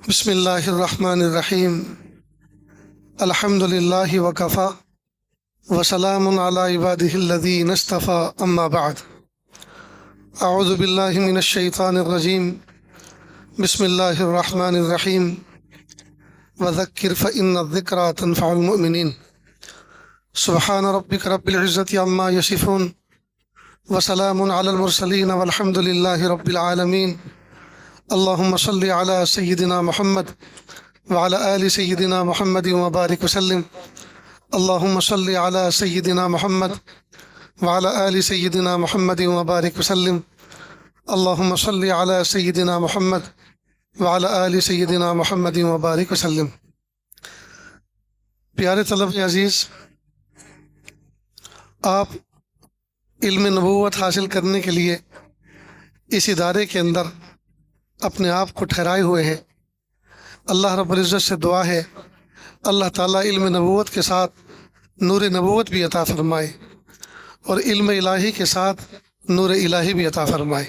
बिस्मिल्लाहिर्रहमानिर्रहीम अल्हम्दुलिल्लाहि वकफ़ा वसलामुन अला इबादिहिल्लज़ीना इस्तफ़ा अम्मा बअद अऊज़ु बिल्लाहि मिनश शैतानिर रजीम बिस्मिल्लाहिर्रहमानिर्रहीम वज़क्किर फ़इन्नज़्ज़िक्रा तनफ़उल मुमिनीन सुब्हान रब्बिक रब्बिल इज़्ज़ति अम्मा यसिफ़ून वसलामुन अलल मुरसलीन वल्हम्दुलिल्लाहि रब्बिल आलमीन अल्लाहुम्मा सल्लि अला सय्यिदिना मुहम्मद व अला आलि सय्यिदिना मुहम्मद व बारिक वसल्लिम अल्लाहुम्मा सल्लि अला सय्यिदिना मुहम्मद व अला आलि सय्यिदिना मुहम्मद व बारिक वसल्लिम अल्लाहुम्मा सल्लि अला सय्यिदिना मुहम्मद व अला आलि सय्यिदिना मुहम्मद व बारिक वसल्लिम। प्यारे तलब अजीज़, आप इल्म नबूवत हासिल करने के लिए इस इदारे के अंदर अपने आप को ठहराए हुए हैं। अल्लाह रब्बुल इज़्ज़त से दुआ है अल्लाह ताला इल्म नबूवत के साथ नूर नबूवत भी अता फरमाए और इल्म इलाही के साथ नूर इलाही भी अता फरमाए।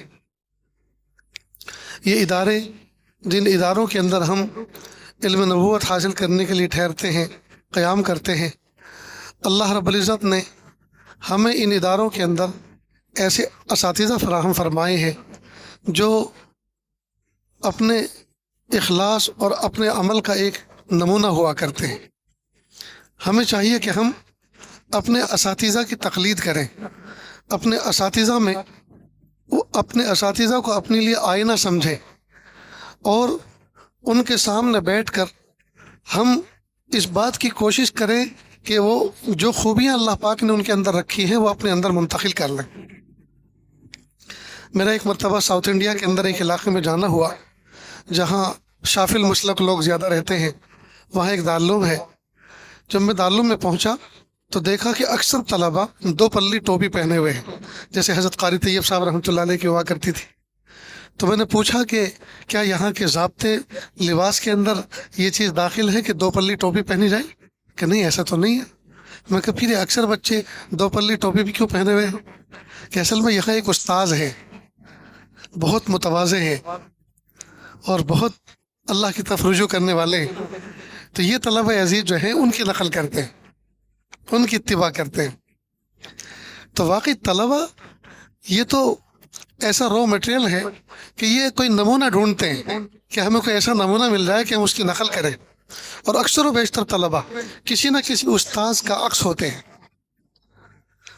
ये इदारे, जिन इदारों के अंदर हम इल्म नबूवत हासिल करने के लिए ठहरते हैं, क़याम करते हैं, अल्लाह रब्बुल इज़्ज़त ने हमें इन इदारों के अंदर ऐसे असातिज़ा फराहम फरमाए हैं जो अपने इखलास और अपने अमल का एक नमूना हुआ करते हैं। हमें चाहिए कि हम अपने असातिज़ा की तक़लीद करें, अपने असातिज़ा में अपने असातिज़ा को अपने लिए आईना समझें और उनके सामने बैठकर हम इस बात की कोशिश करें कि वो जो खूबियाँ अल्लाह पाक ने उनके अंदर रखी हैं वो अपने अंदर मुंतकिल कर लें। मेरा एक मरतबा साउथ इंडिया के अंदर एक इलाके में जाना हुआ जहाँ शाफिल मुसलक लोग ज़्यादा रहते हैं। वहाँ एक दारुल है। जब मैं दारुल में पहुँचा तो देखा कि अक्सर तलबा दो पल्ली टोपी पहने हुए हैं, जैसे हज़रत क़ारी तैयब साहब रहमतुल्लाह अलैह की हुआ करती थी। तो मैंने पूछा कि क्या यहाँ के ज़ाब्ते लिबास के अंदर ये चीज़ दाखिल है कि दो पल्ली टोपी पहनी जाए? कि नहीं, ऐसा तो नहीं है। मैं कहा फिर अक्सर बच्चे दो पल्ली टोपी भी क्यों पहने हुए हैं? कि असल में यहाँ एक उस्ताद है, बहुत मुतवाज़े है और बहुत अल्लाह की तरफ रुजू करने वाले हैं। तो ये तलबा अजीज़ जो हैं उनकी नकल करते हैं, उनकी इत्तिबा करते हैं। तो वाकई तलबा ये तो ऐसा रॉ मटेरियल है कि ये कोई नमूना ढूंढते हैं कि हमें कोई ऐसा नमूना मिल जाए कि हम उसकी नकल करें। और अक्सर व बेशतर तलबा किसी न किसी उस्ताद का अक्स होते हैं।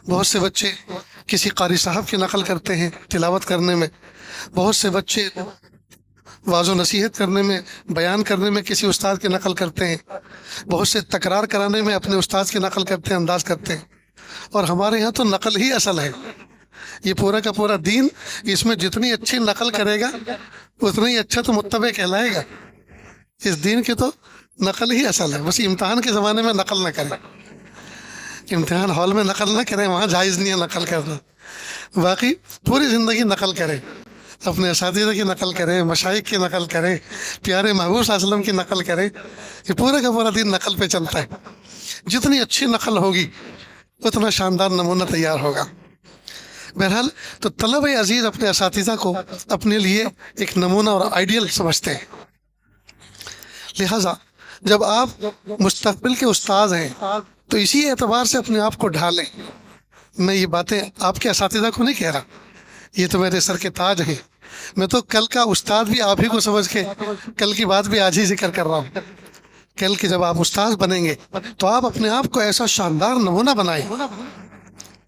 बहुत से बच्चे किसी कारी साहब की नकल करते हैं तिलावत करने में, बहुत से बच्चे वाज़ो नसीहत करने में, बयान करने में किसी उस्ताद की नकल करते हैं, बहुत से तकरार कराने में अपने उस्ताद की नकल करते हैं, अंदाज करते हैं। और हमारे यहाँ तो नकल ही असल है। ये पूरा का पूरा दीन, इसमें जितनी अच्छी नकल करेगा उतना ही अच्छा तो मुत्तबे कहलाएगा। इस दीन की तो नकल ही असल है। बस इम्तहान के ज़माने में नकल न करें, इम्तहान हॉल में नकल न करें, वहाँ जायज़ नहीं है नकल करना। बाकी पूरी ज़िंदगी नकल करें, अपने असातिज़ा की नकल करें, मशाइख की नकल करें, प्यारे महबूब सल्लल्लाहु अलैहि वसल्लम की नकल करें। ये पूरा का पूरा दिन नकल पे चलता है। जितनी अच्छी नकल होगी उतना शानदार नमूना तैयार होगा। बहरहाल तो तलब अजीज़ अपने असातिज़ा को अपने लिए एक नमूना और आइडियल समझते हैं। लिहाजा जब आप मुस्तक़बिल के उस्ताद हैं तो इसी एतबार से अपने आप को ढालें। मैं ये बातें आपके असातिज़ा को नहीं कह रहा, ये तो मेरे सर के ताज हैं। मैं तो कल का उस्ताद भी आप ही को समझ के कल की बात भी आज ही जिक्र कर रहा हूँ। कल के जब आप उस्ताद बनेंगे तो आप अपने आप को ऐसा शानदार नमूना बनाएं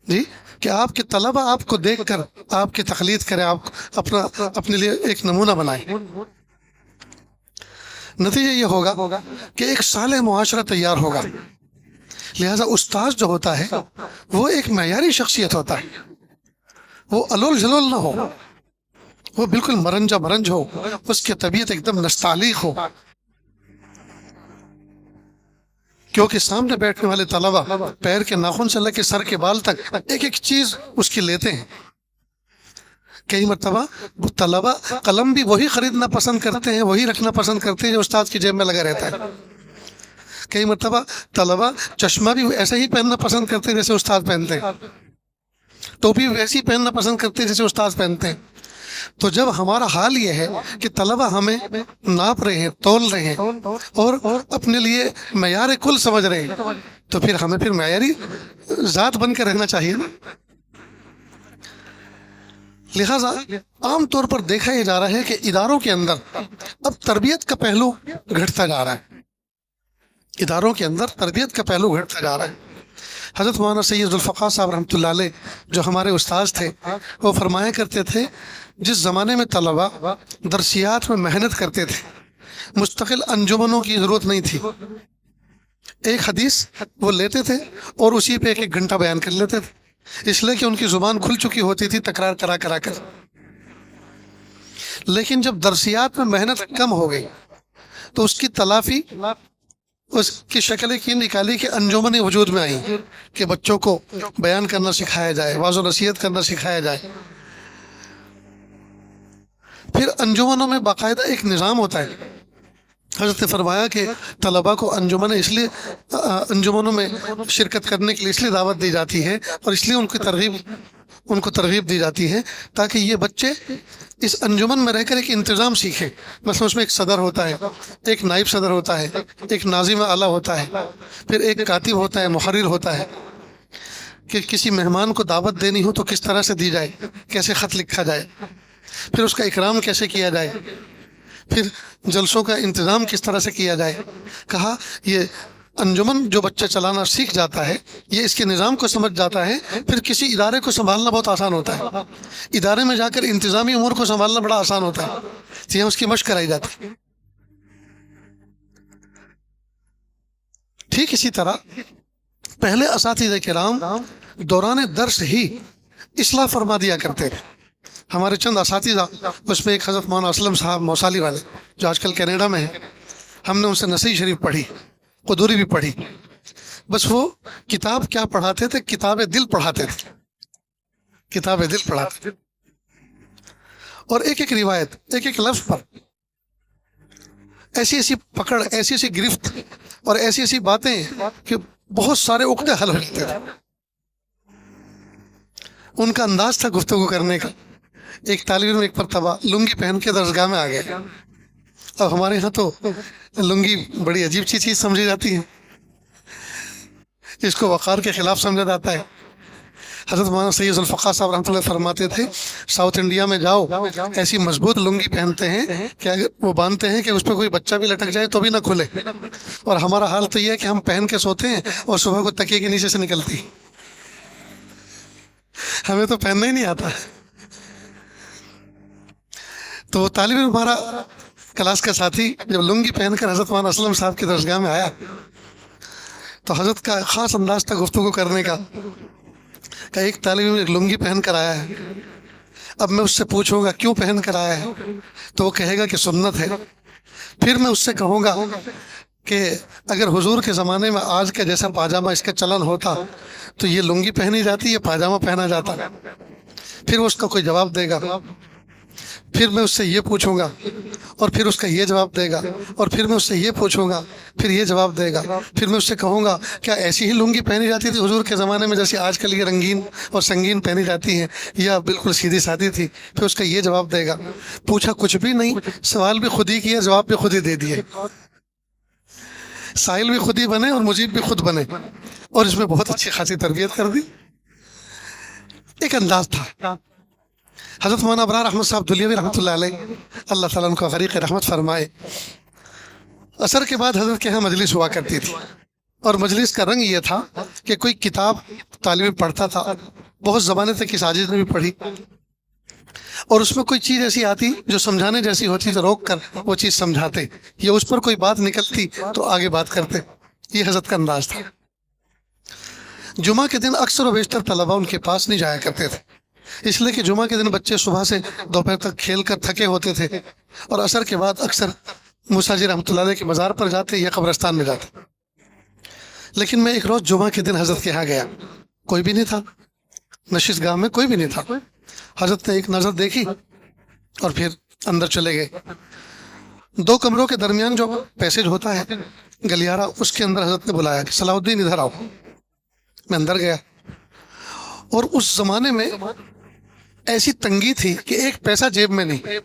जी कि आपके तलबा आपको देखकर आपकी तक़लीद करें, आप अपने लिए एक नमूना बनाएं। नतीजा ये होगा कि एक साले मुआशरा तैयार होगा। लिहाजा उस्ताद जो होता है वो एक मयारी शख्सियत होता है। वो अलोल जलोल ना हो, वो बिल्कुल मरंजा मरंज हो, उसकी तबीयत एकदम नस्तालिक हो। क्योंकि सामने बैठने वाले तलबा पैर के नाखून से लेकर सर के बाल तक एक एक चीज उसकी लेते हैं। कई मरतबा तलबा कलम भी वही खरीदना पसंद करते हैं, वही रखना पसंद करते हैं जो उस्ताद की जेब में लगा रहता है। कई मरतबा तलबा चश्मा भी ऐसे ही पहनना पसंद करते हैं जैसे उस्ताद पहनते हैं, टोपी वैसी पहनना पसंद करते हैं जैसे उस्ताद पहनते हैं। تو جب ہمارا حال یہ ہے کہ طلبہ ہمیں ناپ رہے ہیں، تول رہے ہیں اور اپنے لیے معیار کل سمجھ رہے ہیں، تو پھر ہمیں پھر معیاری ذات بن کے رہنا چاہیے نا۔ لہٰذا عام طور پر دیکھا یہ جا رہا ہے کہ اداروں کے اندر اب تربیت کا پہلو گھٹتا جا رہا ہے، اداروں کے اندر تربیت کا پہلو گھٹتا جا رہا ہے۔ حضرت مولانا سید ذوالفقار صاحب رحمۃ اللہ علیہ جو ہمارے استاذ تھے، وہ فرمایا کرتے تھے جس زمانے میں طلبہ درسیات میں محنت کرتے تھے، مستقل انجمنوں کی ضرورت نہیں تھی، ایک حدیث وہ لیتے تھے اور اسی پہ ایک گھنٹہ بیان کر لیتے تھے، اس لیے کہ ان کی زبان کھل چکی ہوتی تھی تکرار کرا کرا کر۔ لیکن جب درسیات میں محنت کم ہو گئی تو اس کی تلافی اس کی شکلیں کی نکالی کہ انجمنیں وجود میں آئیں کہ بچوں کو بیان کرنا سکھایا جائے، واعظ و نصیحت کرنا سکھایا جائے۔ پھر انجمنوں میں باقاعدہ ایک نظام ہوتا ہے۔ حضرت نے فرمایا کہ طلباء کو انجمنوں میں شرکت کرنے کے لیے اس لیے دعوت دی جاتی ہے اور اس لیے ان کو ترغیب دی جاتی ہے تاکہ یہ بچے اس انجمن میں رہ کر ایک انتظام سیکھیں۔ مثلا اس میں ایک صدر ہوتا ہے، ایک نائب صدر ہوتا ہے، ایک ناظم اعلیٰ ہوتا ہے، پھر ایک کاتب ہوتا ہے، محرر ہوتا ہے کہ کسی مہمان کو دعوت دینی ہو تو کس طرح سے دی جائے، کیسے خط لکھا جائے، پھر اس کا اکرام کیسے کیا جائے، پھر جلسوں کا انتظام کس طرح سے کیا جائے۔ کہا یہ انجمن جو بچہ چلانا سیکھ جاتا ہے، یہ اس کے نظام کو سمجھ جاتا ہے، پھر کسی ادارے کو سنبھالنا بہت آسان ہوتا ہے۔ ادارے میں جا کر انتظامی امور کو سنبھالنا بڑا آسان ہوتا ہے، تو یہاں اس کی مشق کرائی جاتی ہے۔ ٹھیک اسی طرح پہلے اساتذہ کرام دوران درس ہی اصلاح فرما دیا کرتے تھے۔ ہمارے چند اساتذہ، اس میں ایک حضرت مولانا اسلم صاحب موصالی والے جو آج کل کینیڈا میں ہیں، ہم نے ان سے نصیحت شریف پڑھی، قدوری بھی پڑھی۔ بس وہ کتاب کیا پڑھاتے تھے؟ کتاب دل پڑھاتے تھے، کتاب دل پڑھاتے تھے، اور ایک ایک روایت، ایک ایک لفظ پر ایسی ایسی پکڑ، ایسی ایسی گرفت اور ایسی ایسی باتیں کہ بہت سارے عقدے حل ہو جاتے تھے۔ ان کا انداز تھا گفتگو کرنے کا۔ ایک طالب علم ایک مرتبہ لنگی پہن کے درسگاہ میں آ گیا۔ اب ہمارے ہاں تو لنگی بڑی عجیب سی چیز سمجھی جاتی ہے، اس کو وقار کے خلاف سمجھا جاتا ہے۔ حضرت مولانا سید ذوالفقار صاحب رحمۃ اللہ فرماتے تھے ساؤتھ انڈیا میں جاؤ، ایسی مضبوط لنگی پہنتے ہیں کہ اگر وہ باندھتے ہیں کہ اس پہ کوئی بچہ بھی لٹک جائے تو بھی نہ کھلے، اور ہمارا حال تو یہ ہے کہ ہم پہن کے سوتے ہیں اور صبح کو تکیے کے نیچے سے نکلتی، ہمیں تو پہننا ہی نہیں آتا۔ تو وہ طالب علم ہمارا کلاس کا ساتھی جب لنگی پہن کر حضرت مولانا اسلم صاحب کی درسگاہ میں آیا تو حضرت کا خاص انداز تھا گفتگو کرنے کا، کہ ایک طالب علم ایک لنگی پہن کر آیا ہے، اب میں اس سے پوچھوں گا کیوں پہن کر آیا ہے تو وہ کہے گا کہ سنت ہے۔ پھر میں اس سے کہوں گا کہ اگر حضور کے زمانے میں آج کا جیسا پاجامہ اس کا چلن ہوتا تو یہ لنگی پہنی جاتی، یہ پاجامہ پہنا جاتا۔ پھر وہ اس کا کوئی جواب دے گا، پھر میں اس سے یہ پوچھوں گا اور پھر اس کا یہ جواب دے گا، اور پھر میں اس سے یہ پوچھوں گا، پھر یہ جواب دے گا، پھر میں اس سے کہوں گا کیا ایسی ہی لنگی پہنی جاتی تھی حضور کے زمانے میں جیسے آج کل یہ رنگین اور سنگین پہنی جاتی ہیں، یا بالکل سیدھی سادھی تھی؟ پھر اس کا یہ جواب دے گا۔ پوچھا کچھ بھی نہیں، سوال بھی خود ہی کیا، جواب بھی خود ہی دے دیے، سائل بھی خود ہی بنے اور مجیب بھی خود بنے، اور اس میں بہت اچھی خاصی تربیت کر دی۔ ایک انداز تھا۔ حضرت مولانا ابرار احمد صاحب دلیوی رحمۃ اللہ علیہ، اللہ تعالیٰ ان کو غریق رحمت فرمائے، عصر کے بعد حضرت کے یہاں مجلس ہوا کرتی تھی، اور مجلس کا رنگ یہ تھا کہ کوئی کتاب طالب پڑھتا تھا، بہت زمانے تک اس عاجز نے بھی پڑھی، اور اس میں کوئی چیز ایسی آتی جو سمجھانے جیسی ہوتی تو روک کر وہ چیز سمجھاتے، یا اس پر کوئی بات نکلتی تو آگے بات کرتے۔ یہ حضرت کا انداز تھا۔ جمعہ کے دن اکثر و بیشتر طلبہ ان کے پاس نہیں جایا کرتے تھے، اس لیے کہ جمعہ کے دن بچے صبح سے دوپہر تک کھیل کر تھکے ہوتے تھے، اور عصر کے بعد اکثر موسیٰ جی رحمۃ اللہ علیہ کے مزار پر جاتے یا قبرستان میں جاتے۔ لیکن میں ایک روز جمعہ کے دن حضرت کے یہاں گیا، کوئی بھی نہیں تھا، نشست گاہ میں کوئی بھی نہیں تھا۔ حضرت نے ایک نظر دیکھی اور پھر اندر چلے گئے۔ 2 کمروں کے درمیان جو پیسج ہوتا ہے گلیارہ، اس کے اندر حضرت نے بلایا کہ صلاح الدین ادھر آؤ۔ میں اندر گیا، اور اس زمانے میں ऐसी तंगी थी कि एक पैसा जेब में नहीं।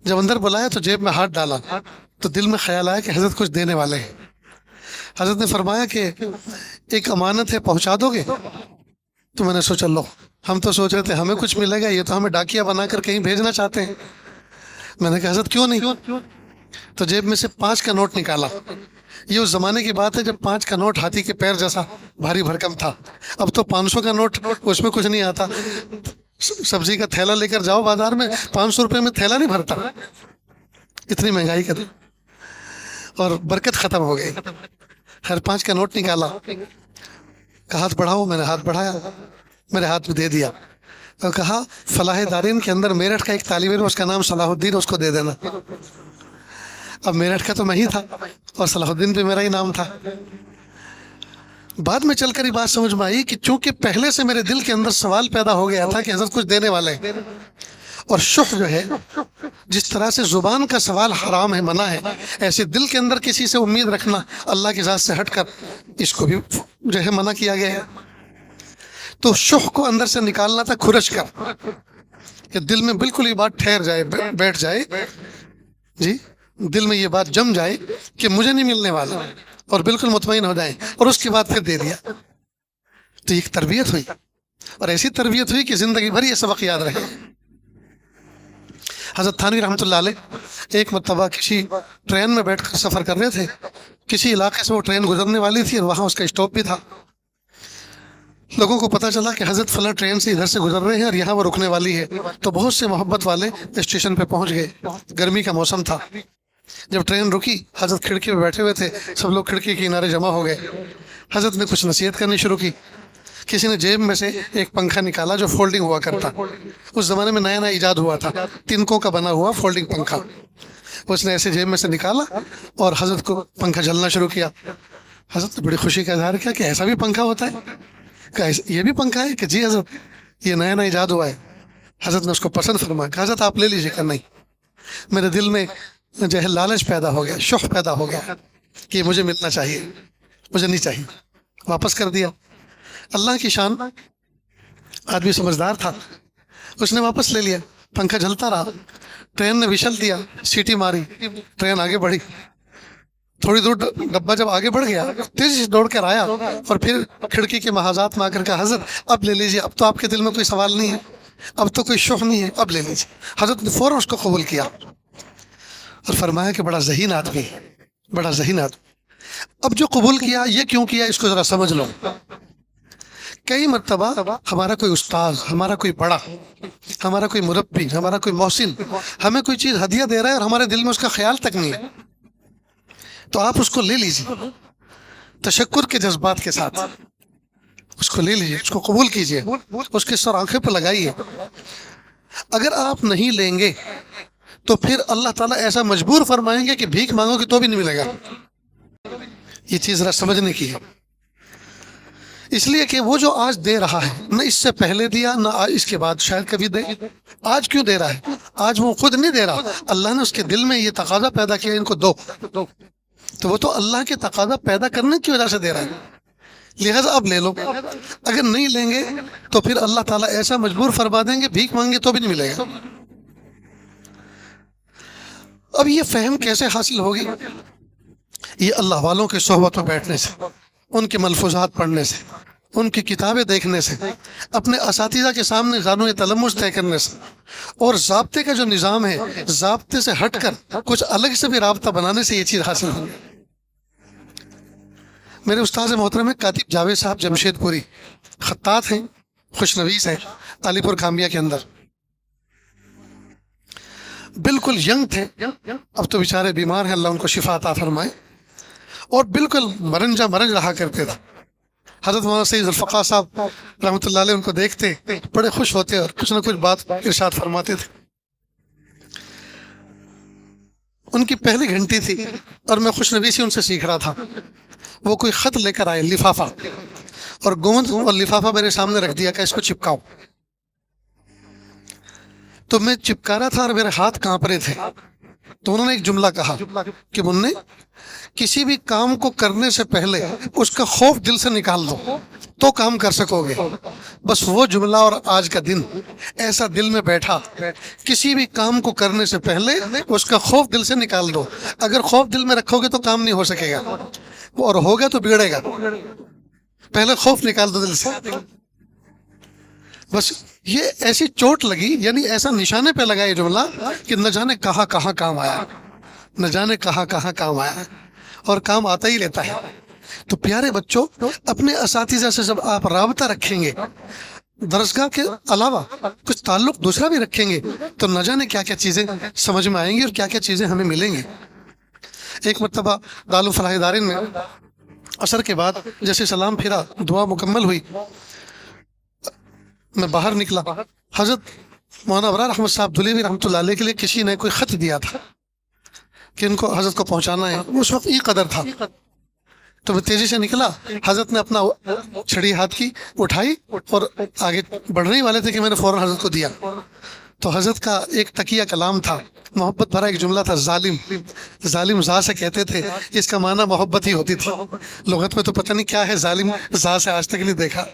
जब अंदर बुलाया तो जेब में हाथ डाला तो दिल में ख्याल आया कि हजरत कुछ देने वाले हैं। हजरत ने फरमाया कि एक अमानत है, पहुंचा दोगे? तो मैंने सोचा लो, हम तो सोच रहे थे हमें कुछ मिलेगा, ये तो हमें डाकिया बनाकर कहीं भेजना चाहते हैं। मैंने कहा हजरत क्यों नहीं? तो जेब में से 5 का नोट निकाला। ये उस जमाने की बात है जब 5 का नोट हाथी के पैर जैसा भारी भरकम था। अब तो 500 का नोट, उसमें कुछ नहीं आता। सब्जी का थैला लेकर जाओ बाजार में, 500 रुपये में थैला नहीं भरता, इतनी महंगाई कर। और बरकत खत्म हो गई। हर 5 का नोट निकाला, कहा हाथ बढ़ाओ। मैंने हाथ बढ़ाया, मेरे हाथ में दे दिया और कहा फलाह दारिन के अंदर मेरठ का एक तालिब इल्म, उसका नाम सलाहुद्दीन, उसको दे देना। अब मेरठ का तो मैं ही था और सलाहुद्दीन भी मेरा ही नाम था। बाद में चलकर ये बात समझ में आई कि चूंकि पहले से मेरे दिल के अंदर सवाल पैदा हो गया था कि हजरत कुछ देने वाले हैं, और शुह जो है, जिस तरह से जुबान का सवाल हराम है, मना है, ऐसे दिल के अंदर किसी से उम्मीद रखना अल्लाह की ज़ात से हटकर, इसको भी जो है मना किया गया है। तो शुह को अंदर से निकालना था खुरच कर, कि दिल में बिल्कुल ये बात ठहर जाए, बैठ जाए जी, दिल में ये बात जम जाए कि मुझे नहीं मिलने वाला, और बिल्कुल मुतमईन हो जाए, और उसके बाद फिर दे दिया। तो एक तरबियत हुई, और ऐसी तरबियत हुई कि जिंदगी भर ये सबक याद रहे। हज़रत थानवी रहमतुल्लाह अलैह एक मरतबा किसी ट्रेन में बैठकर सफ़र कर रहे थे। किसी इलाके से वो ट्रेन गुजरने वाली थी और वहाँ उसका स्टॉप भी था। लोगों को पता चला कि हज़रत फला ट्रेन से इधर से गुजर रहे हैं और यहाँ वो रुकने वाली है। तो बहुत से मोहब्बत वाले स्टेशन पे पहुँच गए। गर्मी का मौसम था। जब ट्रेन रुकी, हज़रत खिड़की में बैठे हुए थे, सब लोग खिड़की के किनारे जमा हो गए। हज़रत ने कुछ नसीहत करनी शुरू की। किसी ने जेब में से एक पंखा निकाला जो फोल्डिंग हुआ करता। उस ज़माने में नया नया इजाद हुआ था, तिनकों का बना हुआ फोल्डिंग पंखा। उसने ऐसे जेब में से निकाला और हज़रत को पंखा चलना शुरू किया। हज़रत ने बड़ी खुशी का इजहार किया कि ऐसा भी पंखा होता है? क्या ये भी पंखा है? कि जी हज़रत, ये नया नया इजाद हुआ है। हज़रत ने उसको पसंद फरमाया। कहा हज़रत आप ले लीजिए। का नहीं, मेरे दिल में जो है लालच पैदा हो गया, शौक पैदा हो गया कि मुझे मिलना चाहिए, मुझे नहीं चाहिए। वापस कर दिया। अल्लाह की शान, आदमी समझदार था, उसने वापस ले लिया। पंखा जलता रहा। ट्रेन ने विशल दिया, सीटी मारी, ट्रेन आगे बढ़ी। थोड़ी दूर डब्बा जब आगे बढ़ गया, तेजी से दौड़ कर आया और फिर खिड़की के महाजात में आकर कहा हज़रत अब ले लीजिए, अब तो आपके दिल में कोई सवाल नहीं है, अब तो कोई शौक नहीं है, अब ले लीजिए। हज़रत ने फ़ौरन उसको कबूल किया और फरमाया कि बड़ा ज़हीन आदमी, बड़ा ज़हीन आदमी। अब जो कबूल किया, ये क्यों किया, इसको ज़रा समझ लो। कई मरतबा हमारा कोई उस्ताद, हमारा कोई बड़ा, हमारा कोई मुरब्बी, हमारा कोई मोहसिन हमें कोई चीज़ हदिया दे रहा है और हमारे दिल में उसका ख्याल तक नहीं है, तो आप उसको ले लीजिए तशक्कुर के जज्बात के साथ। उसको ले लीजिए, उसको कबूल कीजिए, उसके सर आंखें पर लगाइए। अगर आप नहीं लेंगे तो फिर अल्लाह ताला ऐसा मजबूर फरमाएंगे कि भीख मांगोगे तो भी नहीं मिलेगा। ये चीज़ ज़रा समझने की है। इसलिए कि वो जो आज दे रहा है, न इससे पहले दिया, न आज इसके बाद शायद कभी दे। आज क्यों दे रहा है? आज वो खुद नहीं दे रहा, अल्लाह ने उसके दिल में ये तकाजा पैदा किया, इनको दो। तो वो तो अल्लाह के तकाजा पैदा करने की वजह से दे रहा है, लिहाजा अब ले लो। अगर नहीं लेंगे तो फिर अल्लाह ताला ऐसा मजबूर फरमा देंगे, भीख मांगे तो भी नहीं मिलेगा। अब ये फहम कैसे हासिल होगी? ये अल्लाह वालों के सोहबत में बैठने से, उनके मलफूजात पढ़ने से, उनकी किताबें देखने से, अपने असातिज़ा के सामने क़ानून तलम्मुस तय करने से, और ज़ाब्ते का जो निज़ाम है, ज़ाब्ते से हटकर कुछ अलग से भी राब्ता बनाने से ये चीज़ हासिल होगी। मेरे उस्ताद मोहतरम है कातिब जावेद साहब जमशेदपुरी, खत्तात हैं, खुशनवीस हैं, अलीपुर खामिया के अंदर। बिल्कुल यंग थे, अब तो बेचारे बीमार हैं, अल्लाह उनको शिफा अता फरमाए, और बिल्कुल मरंजा मरंज रहा करते थे। हज़रत मौलाना सैयद ज़ुल्फ़िकार साहब रहमतुल्लाह अलैह उनको देखते बड़े खुश होते और कुछ ना कुछ बात इरशाद फरमाते थे। उनकी पहली घंटी थी और मैं खुशनवीसी उनसे सीख रहा था। वो कोई ख़त लेकर आए, लिफाफा, और गोंद और लिफाफा मेरे सामने रख दिया कि इसको चिपकाओ। तो मैं चिपका रहा था और मेरे हाथ कांप रहे थे। تو انہوں نے ایک جملہ کہا کہ مننے کسی بھی کام کو کرنے سے پہلے اس کا خوف دل سے نکال دو تو کام کر سکو گے. بس وہ جملہ اور آج کا دن ایسا دل میں بیٹھا, کسی بھی کام کو کرنے سے پہلے اس کا خوف دل سے نکال دو. اگر خوف دل میں رکھو گے تو کام نہیں ہو سکے گا, اور ہوگا تو بگڑے گا. پہلے خوف نکال دو دل سے. بس یہ ایسی چوٹ لگی, یعنی ایسا نشانے پہ لگا یہ جملہ کہ نہ جانے کہاں کہاں کام آیا, نہ جانے کہاں کہاں کام آیا, اور کام آتا ہی رہتا ہے. تو پیارے بچوں, اپنے اساتذہ سے جب آپ رابطہ رکھیں گے, درسگاہ کے علاوہ کچھ تعلق دوسرا بھی رکھیں گے, تو نہ جانے کیا کیا چیزیں سمجھ میں آئیں گی اور کیا کیا چیزیں ہمیں ملیں گی. ایک مرتبہ دارالفلاح دارین میں عصر کے بعد جیسے سلام پھرا, دعا مکمل ہوئی, میں باہر نکلا. حضرت مولانا ابرار احمد صاحب دھلیوی رحمۃ اللہ علیہ کے لیے کسی نے کوئی خط دیا تھا کہ ان کو حضرت کو پہنچانا ہے. اس وقت ای قدر تھا, تو میں تیزی سے نکلا. حضرت نے اپنا چھڑی ہاتھ کی اٹھائی اور آگے بڑھنے ہی والے تھے کہ میں نے فوراً حضرت کو دیا. تو حضرت کا ایک تقیہ کلام تھا, محبت بھرا ایک جملہ تھا, ظالم. ظالم زا سے کہتے تھے, اس کا معنی محبت ہی ہوتی تھی. لغت میں تو پتہ نہیں کیا ہے ظالم, زا سے آج تک نہیں دیکھا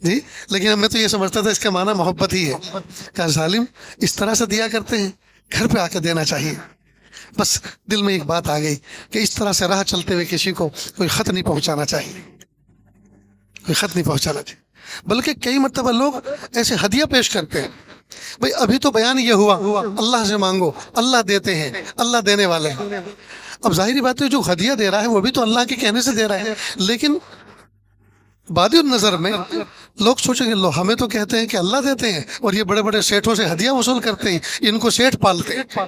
جی, لیکن میں تو یہ سمجھتا تھا اس کا معنی محبت ہی ہے. کہ ظالم اس طرح سے دیا کرتے ہیں, گھر پہ آ کے دینا چاہیے. بس دل میں ایک بات آ گئی کہ اس طرح سے راہ چلتے ہوئے کسی کو کوئی خط نہیں پہنچانا چاہیے, کوئی خط نہیں پہنچانا چاہیے. بلکہ کئی مرتبہ لوگ ایسے ہدیہ پیش کرتے ہیں. بھئی ابھی تو بیان یہ ہوا اللہ سے مانگو, اللہ دیتے ہیں, اللہ دینے والے ہیں. اب ظاہری بات ہے جو ہدیہ دے رہا ہے وہ بھی تو اللہ کے کہنے سے دے رہا ہے, لیکن بادی النظر میں لوگ سوچیں گے لو ہمیں تو کہتے ہیں کہ اللہ دیتے ہیں, اور یہ بڑے بڑے سیٹھوں سے ہدیہ وصول کرتے ہیں, ان کو سیٹھ پالتے ہیں.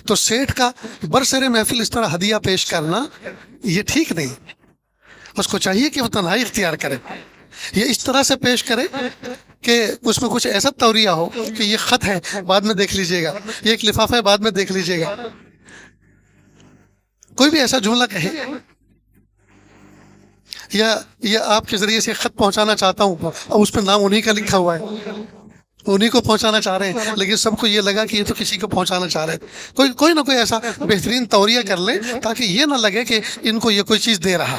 تو سیٹھ کا برسر محفل اس طرح ہدیہ پیش کرنا یہ ٹھیک نہیں. اس کو چاہیے کہ وہ تنہائی اختیار کرے, یہ اس طرح سے پیش کرے کہ اس میں کچھ ایسا توریہ ہو کہ یہ خط ہے بعد میں دیکھ لیجئے گا, یہ ایک لفافہ ہے بعد میں دیکھ لیجئے گا. کوئی بھی ایسا جملہ کہے یا آپ کے ذریعے سے خط پہنچانا چاہتا ہوں, اور اس پہ نام انہی کا لکھا ہوا ہے, انہی کو پہنچانا چاہ رہے ہیں, لیکن سب کو یہ لگا کہ یہ تو کسی کو پہنچانا چاہ رہے ہیں. کوئی نہ کوئی ایسا بہترین توریہ کر لے تاکہ یہ نہ لگے کہ ان کو یہ کوئی چیز دے رہا.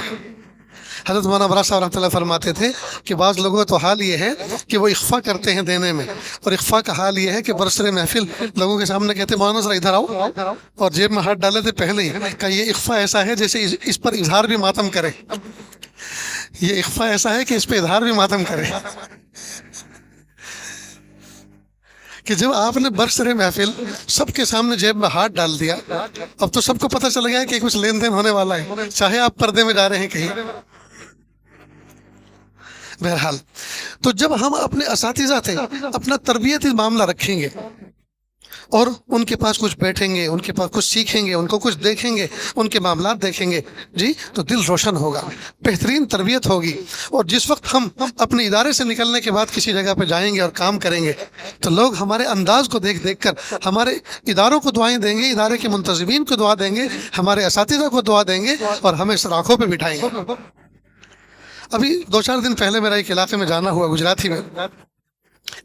حضرت مولانا ابرار صاحب رحمۃ اللہ فرماتے تھے کہ بعض لوگوں کا تو حال یہ ہے کہ وہ اخفا کرتے ہیں دینے میں, اور اخفا کا حال یہ ہے کہ برسر محفل لوگوں کے سامنے کہتے ہیں مولانا ذرا ادھر آؤ, اور جیب میں ہاتھ ڈالے تھے پہلے ہی کہ یہ اخفا ایسا ہے جیسے اس پر اظہار بھی ماتم کرے, یہ اخفا ایسا ہے کہ اس پہ اظہار بھی ماتم کرے. کہ جب آپ نے برسر محفل سب کے سامنے جیب میں ہاتھ ڈال دیا, اب تو سب کو پتہ چل گیا کہ کچھ لین دین ہونے والا ہے, چاہے آپ پردے میں جا رہے ہیں کہیں. بہرحال تو جب ہم اپنے اساتذہ تھے اپنا تربیتی معاملہ رکھیں گے اور ان کے پاس کچھ بیٹھیں گے, ان کے پاس کچھ سیکھیں گے, ان کو کچھ دیکھیں گے, ان کے معاملات دیکھیں گے جی, تو دل روشن ہوگا, بہترین تربیت ہوگی. اور جس وقت ہم اپنے ادارے سے نکلنے کے بعد کسی جگہ پہ جائیں گے اور کام کریں گے تو لوگ ہمارے انداز کو دیکھ دیکھ کر ہمارے اداروں کو دعائیں دیں گے, ادارے کے منتظمین کو دعا دیں گے, ہمارے اساتذہ کو دعا دیں گے, اور ہمیں سراخوں پہ بٹھائیں گے. ابھی 2-4 دن پہلے میرا ایک علاقے میں جانا ہوا, گجراتی میں.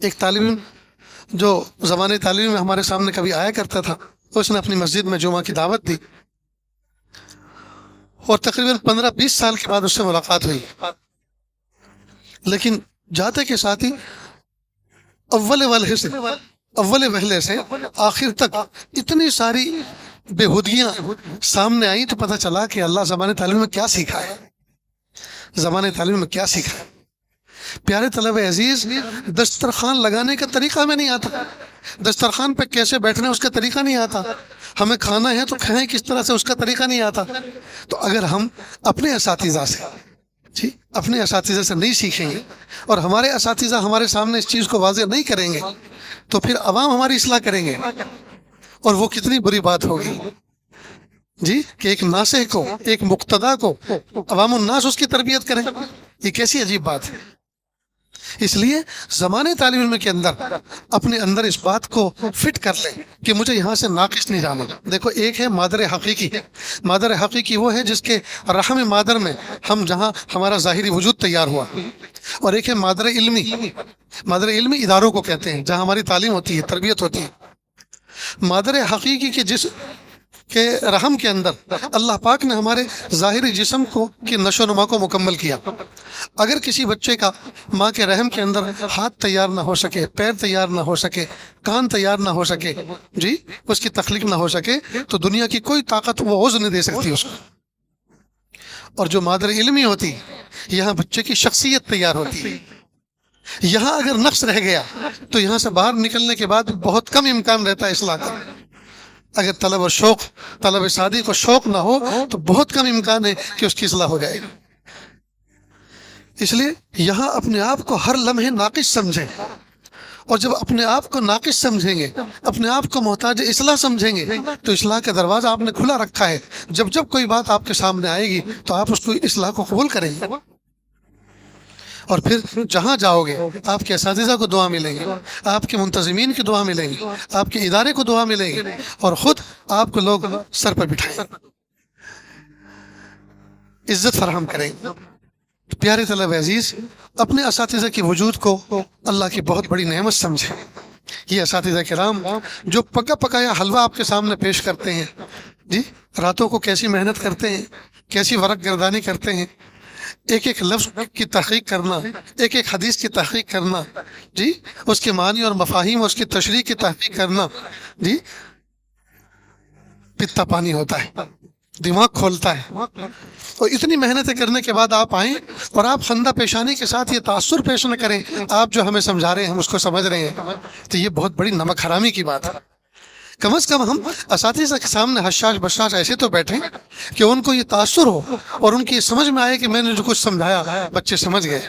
ایک طالب علم جو زمانے تعلیم میں ہمارے سامنے کبھی آیا کرتا تھا, اس نے اپنی مسجد میں جمعہ کی دعوت دی, اور تقریباً 15-20 سال کے بعد اس سے ملاقات ہوئی. لیکن جاتے کے ساتھ ہی اول وہلے سے آخر تک اتنی ساری بےہودگیاں سامنے آئیں تو پتہ چلا کہ اللہ زمانے تعلیم میں کیا سیکھا ہے, زمانے تعلیم میں کیا سیکھا ہے. پیارے طلب عزیز, دسترخوان لگانے کا طریقہ ہمیں نہیں آتا, دسترخوان پہ کیسے بیٹھنا ہے اس کا طریقہ نہیں آتا, ہمیں کھانا ہے تو کھائیں کس طرح سے اس کا طریقہ نہیں آتا. تو اگر ہم اپنے اساتذہ سے جی اپنے اساتذہ سے نہیں سیکھیں گے اور ہمارے اساتذہ ہمارے سامنے اس چیز کو واضح نہیں کریں گے تو پھر عوام ہماری اصلاح کریں گے, اور وہ کتنی بری بات ہوگی جی کہ ایک ناصح کو, ایک مقتدا کو عوام الناس اس کی تربیت کریں. یہ کیسی عجیب بات ہے. اس لیے زمانے طالب علم کے اندر اپنے اندر اس بات کو فٹ کر لیں کہ مجھے یہاں سے ناقص نہیں جانا. دیکھو ایک ہے مادر حقیقی, مادر حقیقی وہ ہے جس کے رحم مادر میں ہم جہاں ہمارا ظاہری وجود تیار ہوا, اور ایک ہے مادر علمی. مادر علمی اداروں کو کہتے ہیں جہاں ہماری تعلیم ہوتی ہے, تربیت ہوتی ہے. मादर हकीकी के जिस के रहम के अंदर अल्लाह पाक ने हमारे ज़ाहिरी जिस्म को की नशो नुमा को मुकम्मल किया। अगर किसी बच्चे का माँ के रहम के अंदर हाथ तैयार ना हो सके, पैर तैयार ना हो सके, कान तैयार ना हो सके, जी उसकी तख्लीक ना हो सके, तो दुनिया की कोई ताकत वो ओज़ नहीं दे सकती उसको। और जो मादर इल्मी होती, यहाँ बच्चे की शख्सियत तैयार होती है। यहाँ अगर नक्स रह गया तो यहाँ से बाहर निकलने के बाद बहुत कम इम्कान रहता है इस्लाह का। अगर तलब शादी को शौक ना हो तो बहुत कम इम्कान है कि उसकी इस्लाह हो जाएगी। इसलिए यहाँ अपने आप को हर लम्हे नाकिस समझें, और जब अपने आप को नाकिस समझेंगे, अपने आप को मोहताज इस्लाह समझेंगे, तो इस्लाह का दरवाज़ा आपने खुला रखा है। जब जब कोई बात आपके सामने आएगी तो आप उसको इस्लाह को कबूल करेंगे, और फिर जहाँ जाओगे आपके असातिज़ा को दुआ मिलेंगी, आपके मुंतज़िमीन की दुआ मिलेंगी, आपके इदारे को दुआ मिलेगी, और ख़ुद आपको लोग सर पर बिठाएंगे, इज़्ज़त फराहम करेंगे। तो प्यारे तलब अजीज़, अपने असातिज़ा की वजूद को अल्लाह की बहुत बड़ी नेमत समझें। ये असातिज़ा किराम जो पका पकाया हलवा आपके सामने पेश करते हैं, जी रातों को कैसी मेहनत करते हैं, कैसी वरक गर्दानी करते हैं, एक एक लफ्ज़ की तहक़ीक़ करना, एक एक हदीस की तहक़ीक़ करना, जी उसके मानी और मफ़ाहीम उसकी तशरीह की तहक़ीक़ करना, जी पित्ता पानी होता है, दिमाग खोलता है। और इतनी मेहनतें करने के बाद आप आएँ और आप खंदा पेशानी के साथ ये तासुर पेश न करें, आप जो हमें समझा रहे हैं हम उसको समझ रहे हैं, तो ये बहुत बड़ी नमक हरामी की बात है। कम से कम हम असातिज़ा के सामने हशाश बशाश ऐसे तो बैठें कि उनको ये तासुर हो और उनकी समझ में आए कि मैंने जो कुछ समझाया बच्चे समझ गए।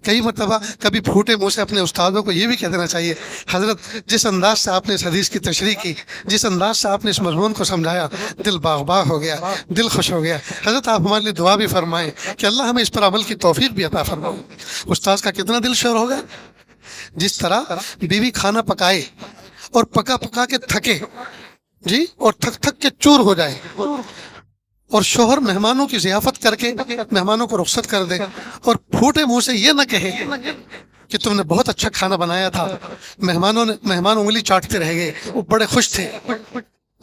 कई मरतबा कभी फूटे मुँह से अपने उस्तादों को ये भी कह देना चाहिए, हज़रत जिस अंदाज से आपने इस हदीस की तशरीह की, जिस अंदाज से आपने इस मज़मून को समझाया, दिल बाग बाग हो गया, दिल खुश हो गया। हज़रत आप हमारे लिए दुआ भी फरमाएँ कि अल्लाह हमें इस पर अमल की तौफीक भी अता फरमाए। उस्ताद का कितना दिल शोर होगा। जिस तरह बीवी खाना पकाए और पका पका के थके, जी और थक थक के चूर हो जाए, और शोहर मेहमानों की ज़ियाफ़त करके मेहमानों को रुखसत कर दे और फूटे मुंह से ये न कहे कि तुमने बहुत अच्छा खाना बनाया था, मेहमान उंगली चाटते रह गए, वो बड़े खुश थे।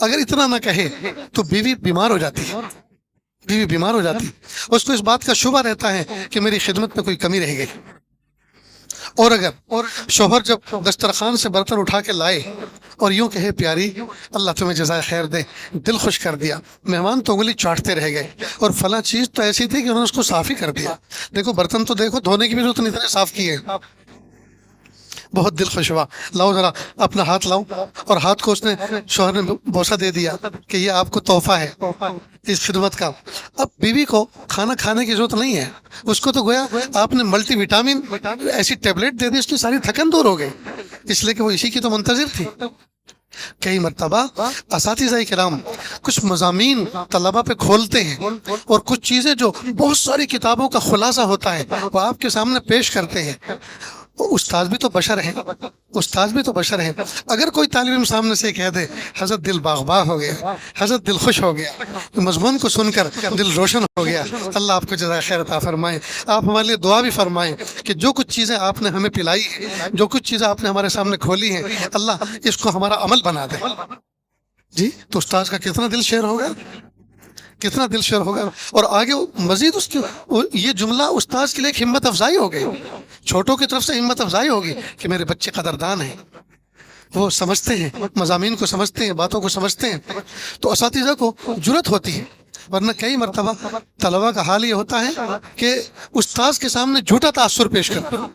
अगर इतना ना कहे तो बीवी बीमार हो जाती है, बीवी बीमार हो जाती, उसको इस बात का शुबा रहता है कि मेरी खिदमत में कोई कमी रह गई। और अगर शोहर जब दस्तरखान से बर्तन उठा के लाए और यूं कहे, प्यारी अल्लाह तुम्हें जज़ाए खैर दे, दिल खुश कर दिया, मेहमान तो उंगली चाटते रह गए और फला चीज़ तो ऐसी थी कि उन्होंने उसको साफ़ ही कर दिया, देखो बर्तन तो देखो, धोने की भी जरूरत नहीं, इतने साफ़ किए। बहुत दिल खुश हुआ, लाओ ज़रा अपना हाथ लाओ, और हाथ को उसने शोहर ने बोसा दे दिया कि ये आपको तोहफा है इस खिदमत का। अब बीवी को खाना खाने की जरूरत नहीं है, उसको तो गोया आपने मल्टी विटामिन ऐसी टेबलेट दे दी, उसकी सारी थकन दूर हो गई, इसलिए कि वो इसी की तो मुंतज़िर थी। कई मरतबा असातिज़ा किराम कुछ मज़ामीन तलबा पे खोलते हैं और कुछ चीज़ें जो बहुत सारी किताबों का खुलासा होता है वो आपके सामने पेश करते हैं। उस्ताद भी तो बशर हैं, उस्ताद भी तो बशर हैं। अगर कोई तालिब इल्म सामने से कह दे, हज़रत दिल बाग़ हो गया, हज़रत दिल खुश हो गया, तो मज़मून को सुनकर दिल रोशन हो गया। अल्लाह आपको जज़ाए खैर अता फरमाए। आप हमारे लिए दुआ भी फरमाएं कि जो कुछ चीज़ें आपने हमें पिलाई है, जो कुछ चीज़ें आपने हमारे सामने खोली हैं, अल्लाह इसको हमारा अमल बना दे। जी तो उस्ताद का कितना दिल शेर होगा, कितना दिल शेर होगा। और आगे मजीद उसके ये जुमला उस्ताद के लिए एक हिम्मत अफजाई हो गई, छोटों की तरफ से हिम्मत अफजाई होगी कि मेरे बच्चे कदरदान हैं, वो समझते हैं, मज़ामीन को समझते हैं, बातों को समझते हैं, तो असातिज़ा को जुर्रत होती है। वरना कई मरतबा तलबा का हाल ये होता है कि उस्ताद के सामने झूठा तासुर पेश करते हैं।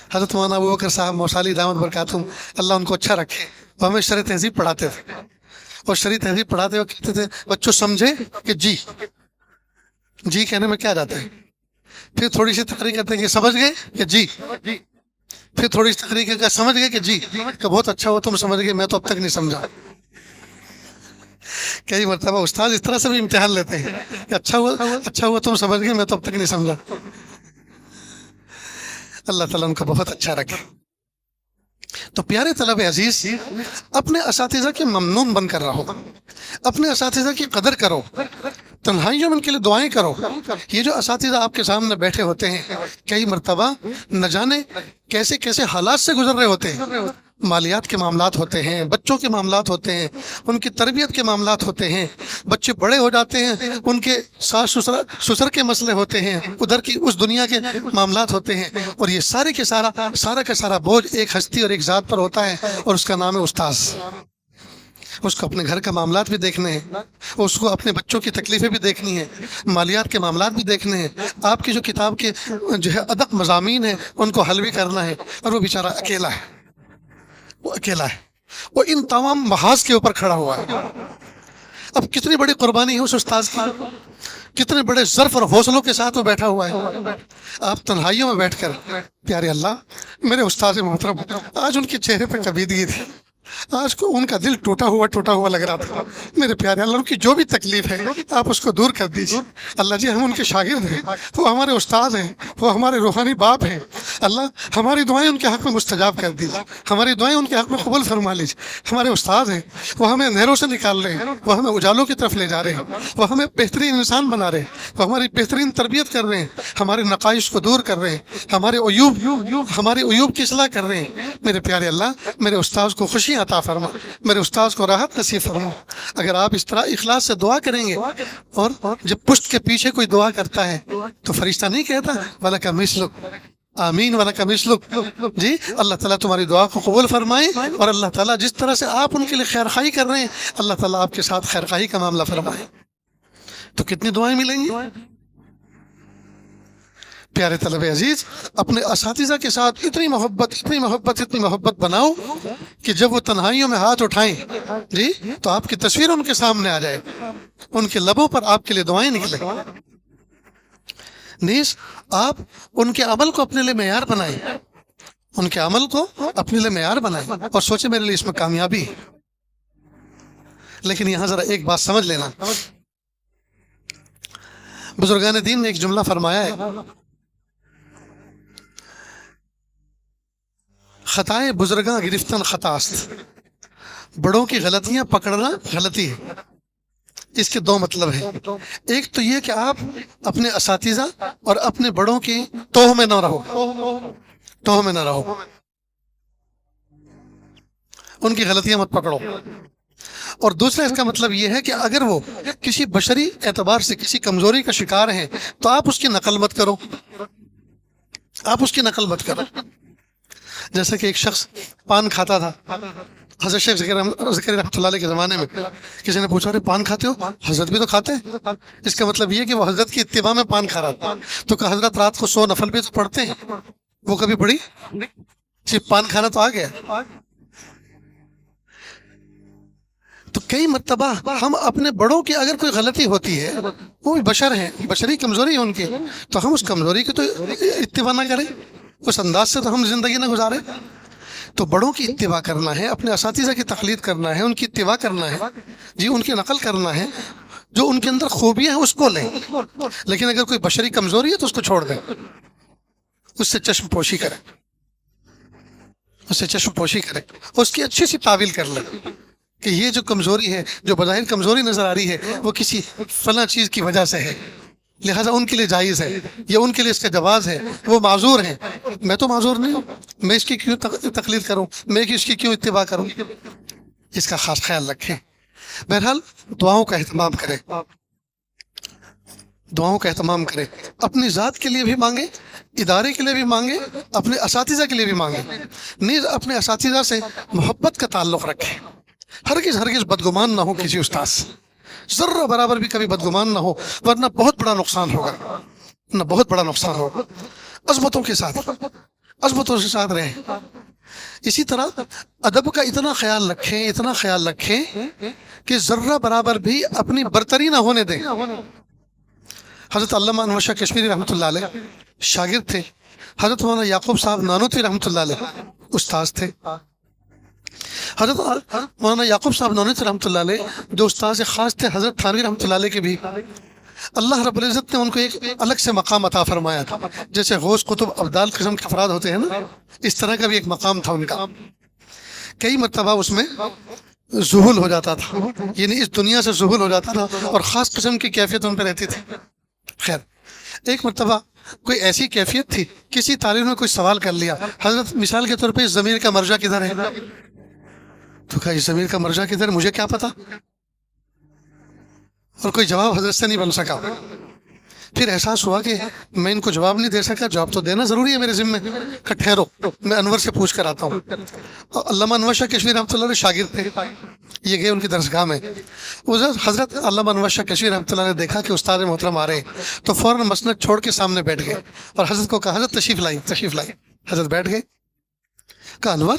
हज़रत मौलाना अबू बकर साहब मौसाली दामत बरकातुहूम, अल्लाह उनको अच्छा रखे, वो हमें शरअ तहज़ीब पढ़ाते थे, और शरअ तहज़ीब पढ़ाते हुए कहते थे, बच्चों समझे कि जी कहने में क्या जाता है। फिर थोड़ी सी तकरीर करते हैं कि समझ गए कि जी, फिर थोड़ी सी तकरीर करके समझ गए कि जी, कि बहुत अच्छा हुआ तुम समझ गए, मैं तो अब तक नहीं समझा। कई मरतबा उस्ताद इस तरह से भी इम्तिहान लेते हैं कि अच्छा हुआ तुम समझ गए, मैं तो अब तक नहीं समझा। अल्लाह ताला उनको बहुत अच्छा रखे। तो प्यारे तलब अजीज, अपने असातिज़ा के ममनून बनकर रहो, अपने असातिज़ा की कदर करो, तन्हाइयों में उनके लिए दुआएं करो। ये जो असातिज़ा आपके सामने बैठे होते हैं, कई मरतबा न जाने कैसे कैसे हालात से गुजर रहे होते हैं, मालियात के मामलात होते हैं, बच्चों के मामलात होते हैं, उनकी तरबियत के मामलात होते हैं, बच्चे बड़े हो जाते हैं, उनके सास ससुर के मसले होते हैं, उधर की उस दुनिया के मामलात होते हैं, और ये सारे के सारा का सारा बोझ एक हस्ती और एक ज़ात पर होता है, और उसका नाम है उस्ताद। उसको अपने घर का मामलात भी देखने हैं, उसको अपने बच्चों की तकलीफ़ें भी देखनी है, मालियात के मामलात भी देखने हैं, आपकी जो किताब के जो है अदक मज़ामीन है उनको हल भी करना है, और वो बेचारा अकेला है, वो अकेला है, वो इन तमाम महाज के ऊपर खड़ा हुआ है। अब कितनी बड़ी कुर्बानी है उस उस्ताद की, कितने बड़े ज़र्फ और हौसलों के साथ वो बैठा हुआ है। आप तन्हाइयों में बैठकर, प्यारे अल्लाह मेरे उस्ताद मोहतरम, आज उनके चेहरे पर कबीदगी थी, आज को उनका दिल टूटा हुआ लग रहा था। मेरे प्यारे अल्लाह उनकी जो भी तकलीफ है आप उसको दूर कर दीजिए। अल्लाह जी हम उनके शागिर्द हैं, वो हमारे उस्ताद हैं, वो हमारे रूहानी बाप हैं। अल्लाह हमारी दुआएं उनके हक़ में मुस्तजाब कर दीजिए, हमारी दुआएं उनके हक़ में कबूल फरमा लीजिए। हमारे उस्ताद हैं, वो हमें अंधेरों से निकाल रहे हैं, वो हमें उजालों की तरफ ले जा रहे हैं, वो हमें बेहतरीन इंसान बना रहे हैं, वो हमारी बेहतरीन तरबियत कर रहे हैं, हमारे नकाइश को दूर कर रहे हैं, हमारे अयूब की इस्लाह कर रहे हैं। मेरे प्यारे अल्लाह मेरे उस्ताद को खुशी अता फरमा, मेरे उस्ताद को राहत नसीब फरमा। अगर आप इस तरह इखलास से दुआ करेंगे, और जब पुश्त के पीछे कोई दुआ करता है तो फरिश्ता नहीं कहता वलका मिसलुक, आमीन वलका मिसलुक, जी अल्लाह ताला तुम्हारी दुआ को कबूल फरमाए, और अल्लाह ताला जिस तरह से आप उनके लिए खैर खाई कर रहे हैं अल्लाह ताला आपके साथ खैर खाई का मामला फरमाए। तो कितनी दुआएं मिलेंगी। प्यारे तलबे अजीज, अपने असातिज़ा के साथ इतनी मोहब्बत बनाओ कि जब वो तन्हाइयों में हाथ उठाएं जी तो आपकी तस्वीर उनके सामने आ जाए, उनके लबों पर आपके लिए दुआएं निकलें। नीस आप उनके अमल को अपने लिए मेयार बनाएं, उनके अमल को अपने लिए मेयार बनाएं और सोचें मेरे लिए इसमें कामयाबी है। लेकिन यहाँ जरा एक बात समझ लेना, बुजुर्गान दीन ने एक जुमला फरमाया है, खताएं बुजुर्गा गिरफ्तन खतास्त, बड़ों की गलतियां पकड़ना गलती है। इसके दो मतलब हैं, एक तो ये कि आप अपने असातिज़ा और अपने बड़ों की तोह में न रहो, उनकी गलतियां मत पकड़ो। और दूसरा इसका मतलब ये है कि अगर वो किसी बशरी एतबार से किसी कमजोरी का शिकार है तो आप उसकी नकल मत करो, जैसे कि एक शख्स पान खाता था, हज़रत शेख ज़करिया रहमतुल्लाह अलैह के ज़माने में किसी ने पूछा, अरे पान खाते हो? हज़रत भी तो खाते हैं। इसका मतलब ये कि वो हज़रत की इत्तिबा में पान खा रहा था। तो कहा हज़रत रात को 100 नफल भी तो पढ़ते हैं, वो कभी पढ़ी? सिर्फ पान खाना तो आ गया। तो कई मर्तबा हम अपने बड़ों की अगर कोई गलती होती है, वो भी बशर हैं, बशरी कमज़ोरी है उनकी, तो हम उस कमज़ोरी की तो इत्तिबा ना करें, उस अंदाज से तो हम जिंदगी ना गुजारें। तो बड़ों की इत्तिबा करना है, अपने असातिज़ा की तक़लीद करना है, उनकी इत्तिबा करना है जी, उनकी नकल करना है, जो उनके अंदर खूबियाँ हैं उसको लें। लेकिन अगर कोई बशरी कमज़ोरी है तो उसको छोड़ दें, उससे चश्म पोशी करें, उसकी अच्छी सी तावील कर लें कि ये जो कमज़ोरी है, जो बज़ाहिर कमज़ोरी नज़र आ रही है, वो किसी फला चीज़ की वजह से है, लिहाजा उनके लिए जायज़ है, या उनके लिए इसका जवाज़ है, वो माजूर है। मैं तो माजूर नहीं हूँ, मैं इसकी क्यों तकलीद करूँ, मैं इसकी क्यों इत्तिबा करूँ? इसका खास ख्याल रखें। बहरहाल दुआओं का एहतमाम करें, अपनी ज़ात के लिए भी मांगे, इदारे के लिए भी मांगे, अपने असातिज़ा के लिए भी मांगे। नीज़ अपने असातिज़ा से मोहब्बत का ताल्लुक़ रखें, हरगिज़ बदगुमान ना हो किसी उस्ताद से, ज़र्रा बराबर भी कभी बदगुमान ना हो, वरना बहुत बड़ा नुकसान होगा। अज़मतों के साथ रहें। इसी तरह अदब का इतना ख्याल रखें कि ज़र्रा बराबर भी अपनी बरतरी ना होने दें। हज़रत अल्लामा अनवर शाह कश्मीरी रहमतुल्लाह अलैह शागिर्द थे, हज़रत मौलाना याकूब साहब नानोतवी रहमतुल्लाह अलैह उस्ताद थे। हज़रत मौलाना याकूब साहब नानोतवी रहमतुल्लाह अलैह जो उस्ताद से ख़ास थे, हज़रत थानवी रहमतुल्लाह अलैह के भी अल्लाह रब्बुल इज़्ज़त ने उनको एक अलग से मकाम अता फरमाया था। जैसे गौस कुतुब अब्दाल किस्म के अफराद होते हैं ना, इस तरह का भी एक मकाम था उनका। कई मरतबा उसमें ज़ुहूल हो जाता था, यानी इस दुनिया से ज़ुहूल हो जाता था, और ख़ास किस्म की कैफियत उन पर रहती थी। खैर, एक मरतबा کوئی ایسی کیفیت تھی, کسی طالب نے کوئی سوال کر لیا, حضرت مثال کے طور پہ اس ضمیر کا مرجع کدھر ہے, تو کہا اس ضمیر کا مرجع کدھر, مجھے کیا پتا, اور کوئی جواب حضرت سے نہیں بن سکا. پھر احساس ہوا کہ میں ان کو جواب نہیں دے سکا, جواب تو دینا ضروری ہے میرے ذمے. کہ ٹھہرو میں انور سے پوچھ کر آتا ہوں. علامہ انور شاہ کشمیری رحمۃ اللہ علیہ شاگرد تھے, یہ گئے ان کی درسگاہ میں. حضرت علامہ انور شاہ کشمیری رحمۃ اللہ نے دیکھا کہ استاد محترم آ رہے ہیں, تو فوراً مسند چھوڑ کے سامنے بیٹھ گئے اور حضرت کو کہا حضرت تشریف لائی, تشریف لائی. حضرت بیٹھ گئے. کہا انور,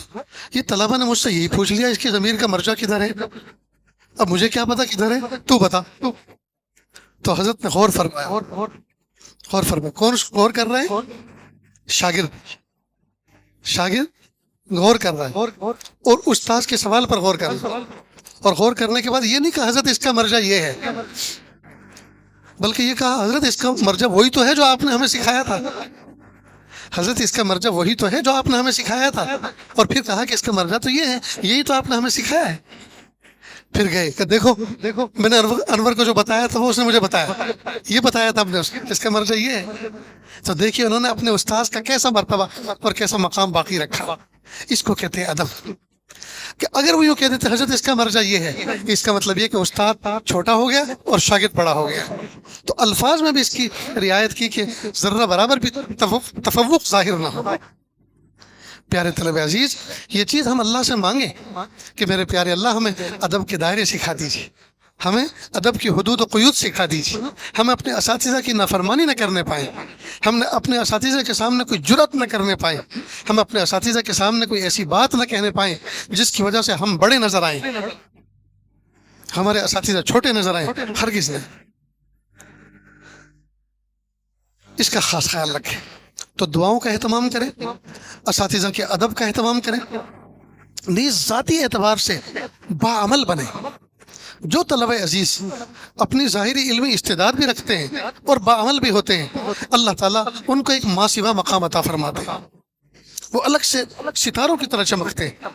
یہ طلبہ نے مجھ سے یہی پوچھ لیا اس کی ضمیر کا مرجع کدھر ہے, اب مجھے کیا پتا کدھر ہے, تو بتا. تو حضرت نے غور فرمایا, غور فرمایا. کون غور کر رہا ہے؟ شاگرد. شاگرد غور کر رہا ہے اور استاد کے سوال پر غور کر رہا ہے. اور غور کرنے کے بعد یہ نہیں کہا حضرت اس کا مرجع یہ ہے, بلکہ یہ کہا حضرت اس کا مرجع وہی تو ہے جو آپ نے ہمیں سکھایا تھا. حضرت اس کا مرجع وہی تو ہے جو آپ نے ہمیں سکھایا تھا. اور پھر کہا کہ اس کا مرجع تو یہ ہے, یہی تو آپ نے ہمیں سکھایا ہے. پھر گئے کہ دیکھو میں نے انور کو جو بتایا تھا وہ اس نے مجھے بتایا, یہ بتایا تھا آپ نے, اس کا مرجع یہ ہے. تو دیکھیے انہوں نے اپنے استاذ کا کیسا مرتبہ اور کیسا مقام باقی رکھا. اس کو کہتے ہیں ادب. کہ اگر وہ یوں کہہ دیتے حضرت اس کا مرجع یہ ہے, اس کا مطلب یہ کہ استاد چھوٹا ہو گیا اور شاگرد بڑا ہو گیا. تو الفاظ میں بھی اس کی رعایت کی کہ ذرہ برابر بھی تفوق ظاہر نہ ہو. پیارے طلبہ عزیز, یہ چیز ہم اللہ سے مانگیں کہ میرے پیارے اللہ ہمیں ادب کے دائرے سکھا دیجیے, ہمیں ادب کی حدود و قیود سکھا دیجیے, ہم اپنے اساتذہ کی نافرمانی نہ کرنے پائیں, ہم اپنے اساتذہ کے سامنے کوئی جرأت نہ کرنے پائیں, ہم اپنے اساتذہ کے سامنے کوئی ایسی بات نہ کہنے پائیں جس کی وجہ سے ہم بڑے نظر آئیں, ہمارے اساتذہ چھوٹے نظر آئیں. ہرگز نہیں. اس کا خاص خیال رکھیں. تو دعاؤں کا اہتمام کریں, اساتذہ کے ادب کا اہتمام کریں, نیز ذاتی اعتبار سے باعمل بنیں. جو طلبہ عزیز اپنی ظاہری علمی استعداد بھی رکھتے ہیں اور باعمل بھی ہوتے ہیں, اللہ تعالیٰ ان کو ایک ماں سوا مقام عطا فرماتے ہیں. وہ الگ سے ستاروں کی طرح چمکتے ہیں.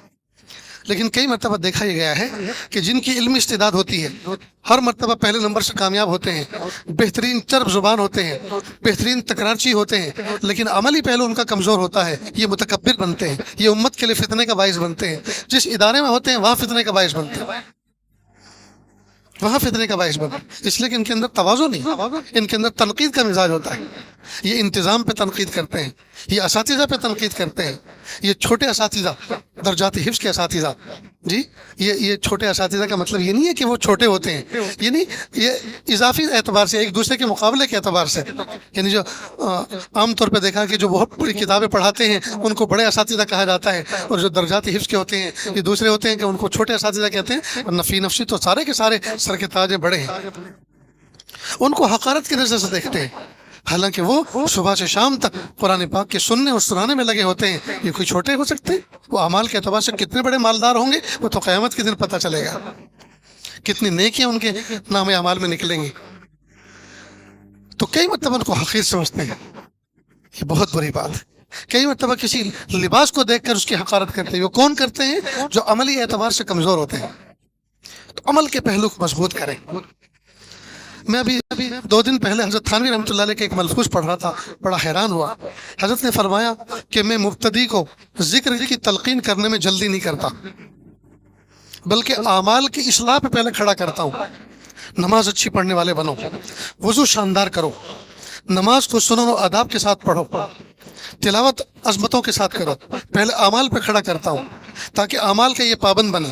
لیکن کئی مرتبہ دیکھا یہ گیا ہے کہ جن کی علمی استعداد ہوتی ہے ہر مرتبہ پہلے نمبر سے کامیاب ہوتے ہیں, بہترین چرب زبان ہوتے ہیں, بہترین تکرارچی ہوتے ہیں, لیکن عملی پہلو ان کا کمزور ہوتا ہے. یہ متکبر بنتے ہیں, یہ امت کے لیے فتنے کا باعث بنتے ہیں. جس ادارے میں ہوتے ہیں وہاں فتنے کا باعث بنتے ہیں, وہاں فتنے کا باعث بنتے ہیں. اس لیے کہ ان کے اندر تواضع نہیں, ان کے اندر تنقید کا مزاج ہوتا ہے. یہ انتظام پہ تنقید کرتے ہیں, یہ اساتذہ پہ تنقید کرتے ہیں. یہ چھوٹے اساتذہ, درجات حفظ کے اساتذہ, جی یہ چھوٹے اساتذہ کا مطلب یہ نہیں ہے کہ وہ چھوٹے ہوتے ہیں, یعنی یہ اضافی اعتبار سے ایک دوسرے کے مقابلے کے اعتبار سے, یعنی جو عام طور پہ دیکھا کہ جو بہت بڑی کتابیں پڑھاتے ہیں ان کو بڑے اساتذہ کہا جاتا ہے, اور جو درجات حفظ کے ہوتے ہیں یہ دوسرے ہوتے ہیں کہ ان کو چھوٹے اساتذہ کہتے ہیں. اور نفی نفسی تو سارے کے سارے سر کے تاج بڑے ہیں, ان کو حقارت کی نظر سے دیکھتے ہیں, حالانکہ وہ صبح سے شام تک قرآن پاک کے سننے اور سنانے میں لگے ہوتے ہیں. یہ کوئی چھوٹے ہو سکتے ہیں؟ وہ اعمال کے اعتبار سے کتنے بڑے مالدار ہوں گے وہ تو قیامت کے دن پتہ چلے گا. کتنی نیکیاں ان کے نام اعمال میں نکلیں گی. تو کئی مرتبہ ان کو حقیر سمجھتے ہیں, یہ بہت بری بات ہے. کئی مرتبہ کسی لباس کو دیکھ کر اس کی حقارت کرتے ہیں. وہ کون کرتے ہیں؟ جو عملی اعتبار سے کمزور ہوتے ہیں. تو عمل کے پہلو کو مضبوط کریں. میں ابھی 2 دن پہلے حضرت تھانوی رحمۃ اللہ علیہ کے ایک ملفوظ پڑھ رہا تھا, بڑا حیران ہوا. حضرت نے فرمایا کہ میں مبتدی کو ذکر کی تلقین کرنے میں جلدی نہیں کرتا, بلکہ اعمال کی اصلاح پہ پہلے کھڑا کرتا ہوں. نماز اچھی پڑھنے والے بنو, وضو شاندار کرو, نماز کو سنن و آداب کے ساتھ پڑھو, تلاوت عظمتوں کے ساتھ کرو. پہلے اعمال پہ کھڑا کرتا ہوں تاکہ اعمال کا یہ پابند بنے.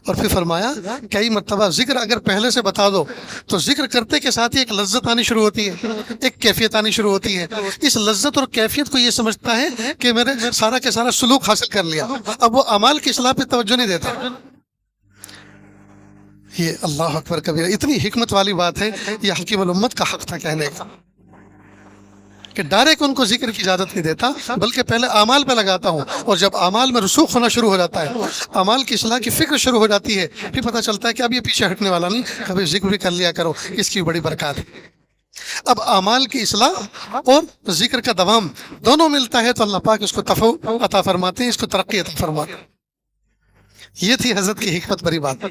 اور پھر فرمایا کئی مرتبہ ذکر اگر پہلے سے بتا دو تو ذکر کرتے کے ساتھ ہی ایک لذت آنی شروع ہوتی ہے, ایک کیفیت آنی شروع ہوتی ہے. اس لذت اور کیفیت کو یہ سمجھتا ہے کہ میرے سارا کے سارا سلوک حاصل کر لیا, اب وہ اعمال کی اصلاح پہ توجہ نہیں دیتا. یہ اللہ اکبر کبیرہ, اتنی حکمت والی بات ہے. یہ حکیم الامت کا حق تھا کہنے کا کہ ڈائریکٹ ان کو ذکر کی اجازت نہیں دیتا, بلکہ پہلے اعمال پہ لگاتا ہوں. اور جب اعمال میں رسوخ ہونا شروع ہو جاتا ہے, اعمال کی اصلاح کی فکر شروع ہو جاتی ہے, پھر پتہ چلتا ہے کہ اب یہ پیچھے ہٹنے والا نہیں, کبھی ذکر بھی کر لیا کرو, اس کی بڑی برکات ہے. اب اعمال کی اصلاح اور ذکر کا دوام دونوں ملتا ہے تو اللہ پاک اس کو تفوق عطا فرماتے ہیں, اس کو ترقی عطا فرماتے ہیں. یہ تھی حضرت کی حکمت بری بات.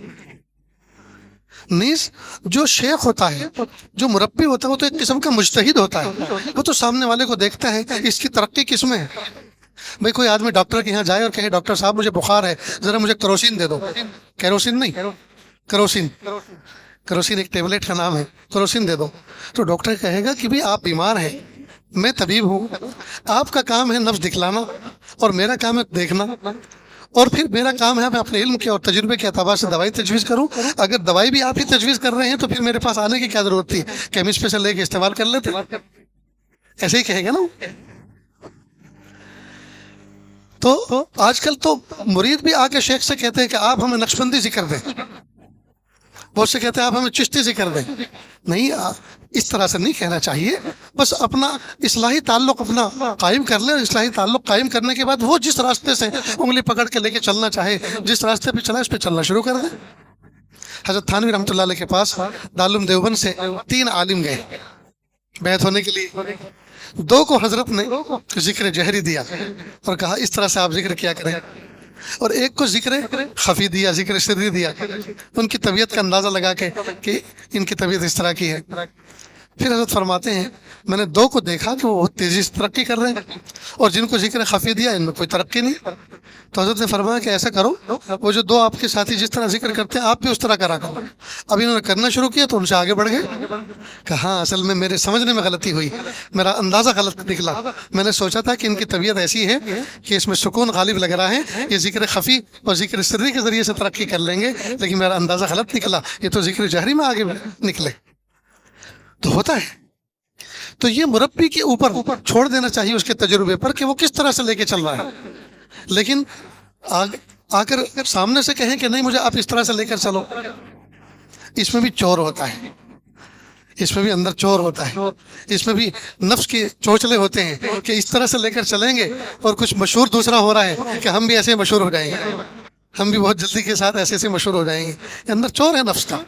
نیز جو شیخ ہوتا ہے، جو مربی ہوتا ہے، وہ تو ایک قسم کا مجتہد ہوتا ہے، وہ تو سامنے والے کو دیکھتا ہے اس کی ترقی کس میں ہے۔ بھئی کوئی آدمی ڈاکٹر کے یہاں جائے اور کہے ڈاکٹر صاحب مجھے بخار ہے، ذرا مجھے کروسین دے دو، کیروسین نہیں، کروسین، کروسین ایک ٹیبلٹ کا نام ہے، کروسین دے دو، تو ڈاکٹر کہے گا کہ بھی آپ بیمار ہیں، میں طبیب ہوں، آپ کا کام ہے نبض دکھلانا اور میرا کام ہے دیکھنا، اور پھر میرا کام ہے میں اپنے علم کے اور تجربے کے اعتبار سے دوائی تجویز کروں۔ اگر دوائی بھی آپ ہی تجویز کر رہے ہیں تو پھر میرے پاس آنے کی کیا ضرورت تھی، کیمسٹ پہ سے لے کے استعمال کر لیتے، ایسے ہی کہے گا نا۔ تو آج کل تو مرید بھی آ کے شیخ سے کہتے ہیں کہ آپ ہمیں نقشبندی ذکر دیں، بہت سے کہتے ہیں آپ ہمیں چشتی ذکر دیں۔ نہیں، اس طرح سے نہیں کہنا چاہیے، بس اپنا اصلاحی تعلق اپنا قائم کر لیں، اصلاحی تعلق قائم کرنے کے بعد وہ جس راستے سے انگلی پکڑ کے لے کے چلنا چاہے، جس راستے پہ چلا اس پہ چلنا شروع کر دیں۔ حضرت تھانوی رحمۃ اللہ علیہ کے پاس دارالعلوم دیوبند سے 3 عالم گئے بیعت ہونے کے لیے، 2 کو حضرت نے ذکر جہری دیا اور کہا اس طرح سے آپ ذکر کیا کریں، اور ایک کو ذکر خفی دیا، ذکر سری دیا، ان کی طبیعت کا اندازہ لگا کے کہ ان کی طبیعت اس طرح کی ہے۔ پھر حضرت فرماتے ہیں میں نے 2 کو دیکھا کہ وہ بہت تیزی سے ترقی کر رہے ہیں، اور جن کو ذکر خفی دیا ان میں کوئی ترقی نہیں۔ تو حضرت نے فرمایا کہ ایسا کرو، وہ جو 2 آپ کے ساتھی جس طرح ذکر کرتے ہیں آپ بھی اس طرح کرا کرو۔ اب انہوں نے کرنا شروع کیا تو ان سے آگے بڑھ گئے، کہ ہاں اصل میں میرے سمجھنے میں غلطی ہوئی، میرا اندازہ غلط نکلا، میں نے سوچا تھا کہ ان کی طبیعت ایسی ہے کہ اس میں سکون غالب لگ رہا ہے، یہ ذکر خفی اور ذکر سری کے ذریعے سے ترقی کر لیں گے، لیکن میرا اندازہ غلط نکلا، یہ تو ذکر جہری میں آگے نکلے۔ تو ہوتا ہے، تو یہ مربی کے اوپر چھوڑ دینا چاہیے اس کے تجربے پر کہ وہ کس طرح سے لے کے چل رہا ہے۔ لیکن آ کر سامنے سے کہیں کہ نہیں مجھے آپ اس طرح سے لے کر چلو، اس میں بھی چور ہوتا ہے، اس میں بھی اندر چور ہوتا ہے، اس میں بھی نفس کے چوچلے ہوتے ہیں کہ اس طرح سے لے کر چلیں گے اور کچھ مشہور دوسرا ہو رہا ہے کہ ہم بھی ایسے مشہور ہو جائیں گے، ہم بھی بہت جلدی کے ساتھ ایسے مشہور ہو جائیں گے۔ اندر چور ہے نفس کا۔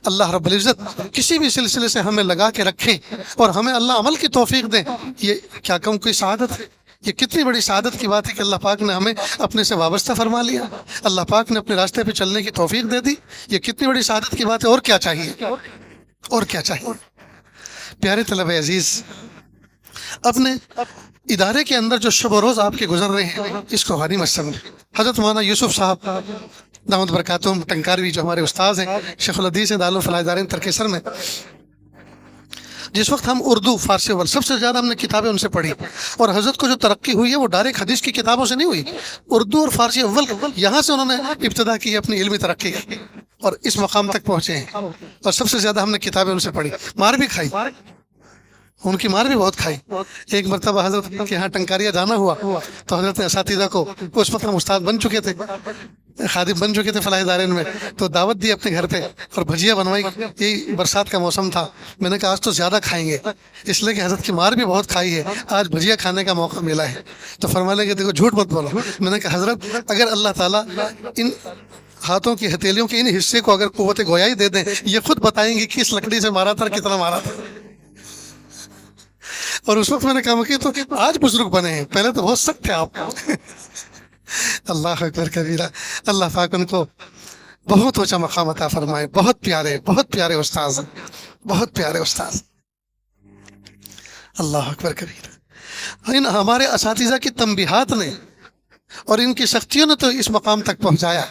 اللہ رب العزت کسی بھی سلسلے سے ہمیں لگا کے رکھیں اور ہمیں اللہ عمل کی توفیق دیں، یہ کیا کم کوئی سعادت ہے؟ یہ کتنی بڑی سعادت کی بات ہے کہ اللہ پاک نے ہمیں اپنے سے وابستہ فرما لیا، اللہ پاک نے اپنے راستے پہ چلنے کی توفیق دے دی، یہ کتنی بڑی سعادت کی بات ہے۔ اور کیا چاہیے، اور کیا چاہیے؟ پیارے طلبہ عزیز، اپنے ادارے کے اندر جو شب و روز آپ کے گزر رہے ہیں اس کو غنیمت سمجھیں۔ حضرت مولانا یوسف صاحب دامت برکاتہم ٹنکاروی جو ہمارے استاذ ہیں، شیخ الحدیث ہیں دارالعلوم فلاح دارین ترکیسر میں، جس وقت ہم اردو فارسی اور سب سے زیادہ ہم نے کتابیں ان سے پڑھی، اور حضرت کو جو ترقی ہوئی ہے وہ ڈائریکٹ حدیث کی کتابوں سے نہیں ہوئی، اردو اور فارسی اول یہاں سے انہوں نے ابتدا کی ہے اپنی علمی ترقی کی اور اس مقام تک پہنچے ہیں، اور سب سے زیادہ ہم نے کتابیں ان سے پڑھی، مار بھی کھائی، ان کی مار بھی بہت کھائی۔ ایک مرتبہ حضرت کے یہاں ٹنکاریا جانا ہوا تو حضرت نے اساتذہ کو، اس وقت ہم استاد بن چکے تھے، خادم بن چکے تھے فلاح دارین میں، تو دعوت دی اپنے گھر پہ اور بھجیا بنوائی، یہی برسات کا موسم تھا، میں نے کہا آج تو زیادہ کھائیں گے، اس لیے کہ حضرت کی مار بھی بہت کھائی ہے، آج بھجیا کھانے کا موقع ملا ہے۔ تو فرمانے لگے دیکھو جھوٹ مت بولو، میں نے کہا حضرت اگر اللہ تعالیٰ ان ہاتھوں کی ہتھیلیوں کے ان حصے کو اگر قوت گویائی دے دیں، یہ خود بتائیں گے کس لکڑی سے مارا تھا اور کتنا مارا تھا۔ اور اس وقت میں نے کہا کہ تو آج بزرگ بنے ہیں، پہلے تو بہت سخت تھے آپ۔ اللہ اکبر کبیرہ، اللہ پاک ان کو بہت اونچا مقام عطا فرمائے، بہت پیارے استاذ، بہت پیارے استاذ، اللہ اکبر کبیرہ۔ ان ہمارے اساتذہ کی تنبیہات نے اور ان کی سختیوں نے تو اس مقام تک پہنچایا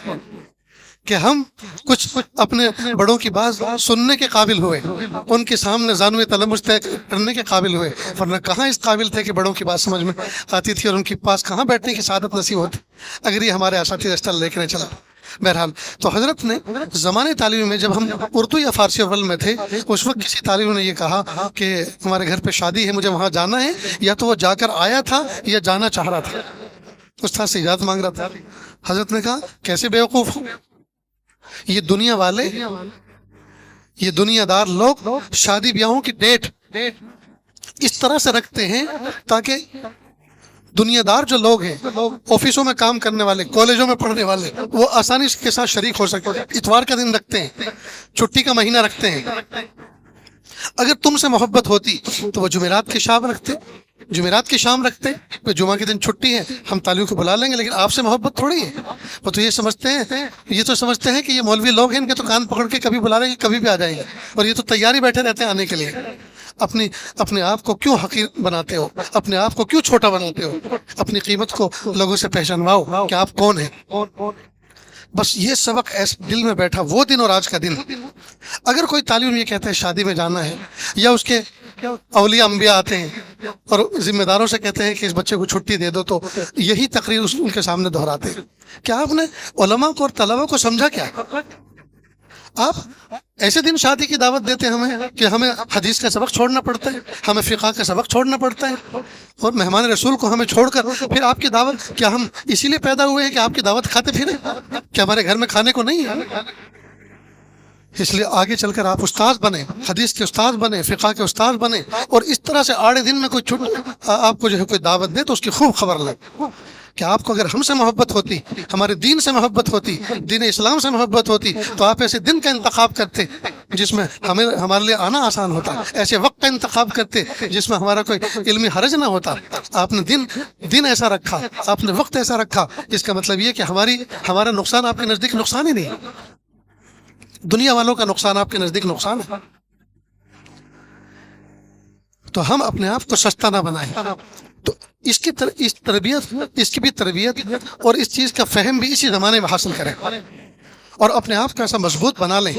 کہ ہم کچھ اپنے بڑوں کی بات سننے کے قابل ہوئے، ان کے سامنے زانوِ تلمس طے کرنے کے قابل ہوئے، ورنہ کہاں اس قابل تھے کہ بڑوں کی بات سمجھ میں آتی تھی اور ان کے پاس کہاں بیٹھنے کی سعادت نصیب ہوتی اگر یہ ہمارے اساتذہ اس طرح لے کے چلا۔ بہرحال تو حضرت نے زمانے تعلیم میں جب ہم اردو یا فارسی اول میں تھے، اس وقت کسی طالب نے یہ کہا کہ ہمارے گھر پہ شادی ہے، مجھے وہاں جانا ہے، یا تو وہ جا کر آیا تھا یا جانا چاہ رہا تھا، استاد سے اجازت مانگ رہا تھا۔ حضرت نے کہا کیسے بیوقوف ہو، یہ دنیا والے، یہ دنیا دار لوگ شادی بیاہوں کی ڈیٹ اس طرح سے رکھتے ہیں تاکہ دنیا دار جو لوگ ہیں، آفسوں میں کام کرنے والے، کالجوں میں پڑھنے والے، وہ آسانی کے ساتھ شریک ہو سکتے، اتوار کا دن رکھتے ہیں، چھٹی کا مہینہ رکھتے ہیں۔ اگر تم سے محبت ہوتی تو وہ جمعرات کی شام رکھتے، जुमेरात की शाम रखते, कोई जुमा के दिन छुट्टी है, हम तालियों को बुला लेंगे, लेकिन आपसे मोहब्बत थोड़ी है। वो तो ये तो समझते हैं कि ये मौलवी लोग हैं, इनके तो कान पकड़ के कभी बुला लेंगे, कभी भी आ जाएंगे, और ये तो तैयारी बैठे रहते हैं आने के लिए। अपने आप को क्यों हकीर बनाते हो, अपने आप को क्यों छोटा बनाते हो? अपनी कीमत को लोगों से पहचानवाओ कि आप कौन हैं। बस ये सबक ऐसे दिल में बैठा, वो दिन और आज का दिन। अगर कोई तालिब ये कहता है शादी में जाना है, या उसके औलिया अंबिया आते हैं और जिम्मेदारों से कहते हैं कि इस बच्चे को छुट्टी दे दो, तो यही तकरीर उनके सामने दोहराते हैं। क्या आपने उलमा को और तलबा को समझा क्या? आप ऐसे दिन शादी की दावत देते हैं हमें कि हमें हदीस का सबक छोड़ना पड़ता है, हमें फ़िक़्ह का सबक छोड़ना पड़ता है, और मेहमान रसूल को हमें छोड़कर फिर आपकी दावत। क्या हम इसीलिए पैदा हुए हैं कि आपकी दावत खाते फिरें? क्या हमारे घर में खाने को नहीं है? इसलिए आगे चलकर आप उस्ताद बने, हदीस के उस्ताद बने, फ़िक़्ह के उस्ताद बने, और इस तरह से आड़े दिन में आपको जो है कोई दावत दे तो उसकी खूब खबर लगे कि आपको अगर हमसे मोहब्बत होती, हमारे दीन से मोहब्बत होती, दीन इस्लाम से मोहब्बत होती, तो आप ऐसे दिन का इंतखाब करते जिसमें हमारे लिए आना आसान होता, ऐसे वक्त का इंतखाब करते जिसमें हमारा कोई इल्मी हरज ना होता। आपने दिन ऐसा रखा, आपने वक्त ऐसा रखा, इसका मतलब ये कि हमारा नुकसान आपके नज़दीक नुकसान ही नहीं, दुनिया वालों का नुकसान आपके नज़दीक नुकसान है। तो हम अपने आप को सस्ता ना बनाएं। तो इसकी भी तरबियत और इस चीज़ का फहम भी इसी ज़माने में हासिल करें, और अपने आप को ऐसा मजबूत बना लें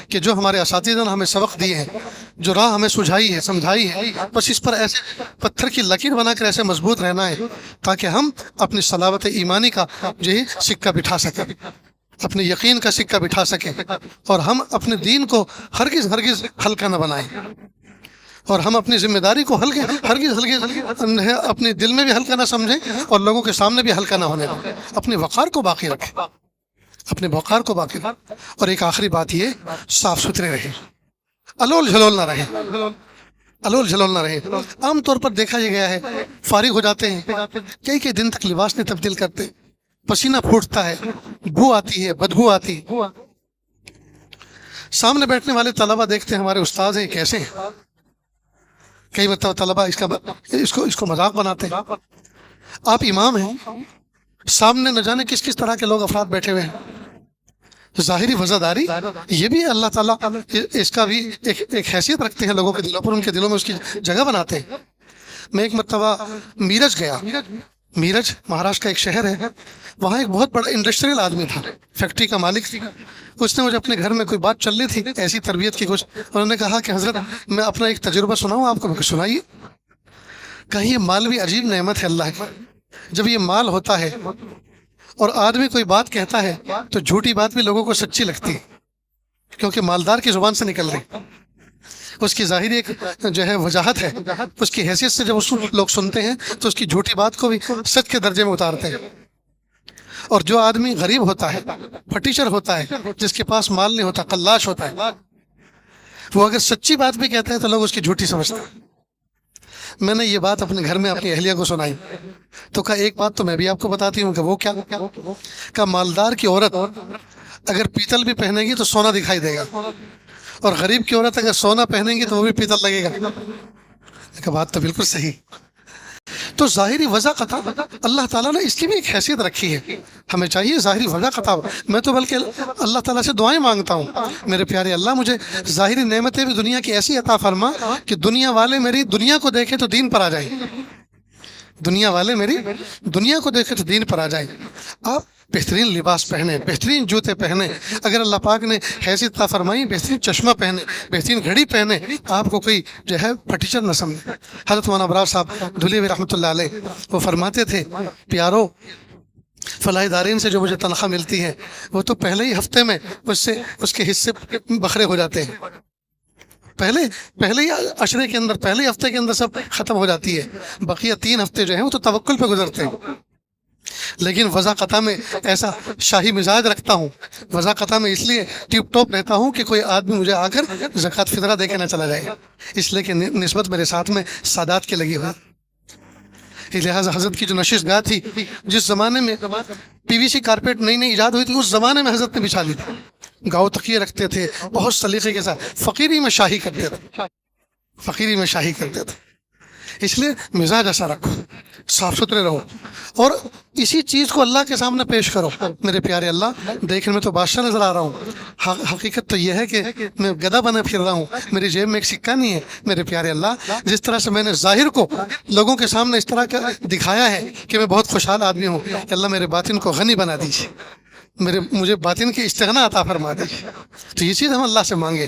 कि जो हमारे असातिज़ा ने हमें सबक दिए हैं, जो राह हमें सुझाई है, समझाई है, बस इस पर ऐसे पत्थर की लकीर बनाकर ऐसे मजबूत रहना है ताकि हम अपनी सलावत ईमानी का जो है सिक्का बिठा सकें, अपने यकीन का सिक्का बिठा सकें, और हम अपने दीन को हरगिज़ हल्का न बनाएं, और हम अपनी जिम्मेदारी को हरगिज़ अपने दिल में भी हल्का ना समझें और लोगों के सामने भी हल्का ना होने दें। अपने वक़ार को बाकी रखें, अपने वक़ार को बाकी रखें। और एक आखिरी बात ये, साफ सुथरे रहें, अलोल झलोल ना रहे। आम तौर पर देखा ये गया है, फारिग हो जाते हैं, कई दिन तक लिबास नहीं तब्दील करते, पसीना फूटता है, बू आती है, बदबू आती है। सामने बैठने वाले तलबा देखते हैं हमारे उस्ताद हैं कैसे हैं, कई मतलब तलबा इसको मजाक बनाते हैं। आप इमाम हैं, सामने न जाने किस किस तरह के लोग अफराद बैठे हुए हैं, ज़ाहिरी वज़ादारी ये भी अल्लाह ताला इसका भी एक हैसियत रखते हैं लोगों के दिलों पर, उनके दिलों में उसकी जगह बनाते हैं। मैं एक मरतबा मीरज गया, मीरज महाराष्ट्र का एक शहर है, वहाँ एक बहुत बड़ा इंडस्ट्रियल आदमी था, फैक्ट्री का मालिक थी। उसने मुझे अपने घर में कोई बात चल रही थी ऐसी तरबियत की कुछ, उन्होंने कहा कि हज़रत मैं अपना एक तजुर्बा सुनाऊँ आपको? मैं सुनाइए। कहीं ये माल भी अजीब नेमत है अल्लाह की, जब ये माल होता है और आदमी कोई बात कहता है तो झूठी बात भी लोगों को सच्ची लगती है, क्योंकि मालदार की ज़ुबान से निकल रही, उसकी ज़ाहिरी एक जो है वजाहत है, उसकी हैसियत से जब उसको लोग सुनते हैं तो उसकी झूठी बात को भी सच के दर्जे में उतारते हैं। और जो आदमी गरीब होता है, फटीचर होता है, जिसके पास माल नहीं होता, कल्लाश होता है, वो अगर सच्ची बात भी कहता है तो लोग उसकी झूठी समझते हैं। मैंने ये बात अपने घर में अपनी अहलिया को सुनाई, तो कहा एक बात तो मैं भी आपको बताती हूँ कि वो क्या? का मालदार की औरत अगर पीतल भी पहनेगी तो सोना दिखाई देगा, और गरीब की औरत अगर सोना पहनेगी तो वो भी पीतल लगेगा। का बात तो बिल्कुल सही। तो ज़ाहिरी वज़ा क़ता अल्लाह ताला ने इसकी भी एक हैसियत रखी है, हमें चाहिए ज़ाहिरी वज़ा क़ता। मैं तो बल्कि अल्लाह ताला से दुआएं मांगता हूँ, मेरे प्यारे अल्लाह मुझे ज़ाहिरी नेमतें भी दुनिया की ऐसी अता फरमा कि दुनिया वाले मेरी दुनिया को देखें तो दीन पर आ जाए, दुनिया वाले मेरी दुनिया को देखें तो दीन पर आ जाए। आप बेहतरीन लिबास पहने, बेहतरीन जूते पहने, अगर अल्लाह पाक ने हैसियत अता फरमाई बेहतरीन चश्मा पहने, बेहतरीन घड़ी पहने, आपको कोई जो है फटीचर न समझे। हज़रत मौलाना अबरार साहब धुलिया रहमतुल्लाह अलैह वो फरमाते थे, प्यारो फलाह दारीन से जो मुझे तनख्वाह मिलती है वो तो पहले ही हफ्ते में उससे उसके हिस्से बखरे हो जाते हैं, पहले ही अशरे के अंदर, पहले ही हफ्ते के अंदर सब ख़त्म हो जाती है, बकिया 3 हफ्ते जो हैं वो तो तवक्कुल पे गुजरते हैं। लेकिन वज़ा क़ता में ऐसा शाही मिजाज रखता हूँ, वज़ा क़ता में इसलिए टिप टॉप रहता हूँ कि कोई आदमी मुझे आकर ज़कात फ़ितरा दे के ना चला जाए, इसलिए कि निस्बत मेरे साथ में सादात की लगी हुई। लिहाजा हज़रत की जो नशिश गाह थी, जिस ज़माने में PVC कारपेट नई नई ईजाद हुई थी, उस ज़माने में हज़रत ने बिछा ली थी। गाँव तकिए रखते थे, बहुत सलीक़े के साथ फ़कीरी में शाही करते थे, फ़कीरी में शाही करते थे। اس لیے مزاج ایسا رکھو، صاف ستھرے رہو، اور اسی چیز کو اللہ کے سامنے پیش کرو۔ میرے پیارے اللہ، دیکھنے میں تو بادشاہ نظر آ رہا ہوں، حقیقت تو یہ ہے کہ میں گدھا بنا پھر رہا ہوں، میری جیب میں ایک سکہ نہیں ہے۔ میرے پیارے اللہ، جس طرح سے میں نے ظاہر کو لوگوں کے سامنے اس طرح کا دکھایا ہے کہ میں بہت خوشحال آدمی ہوں، کہ اللہ میرے باطن کو غنی بنا دیجیے، مجھے باطن کی استغنا عطا فرما دیجیے۔ تو یہ چیز ہم اللہ سے مانگے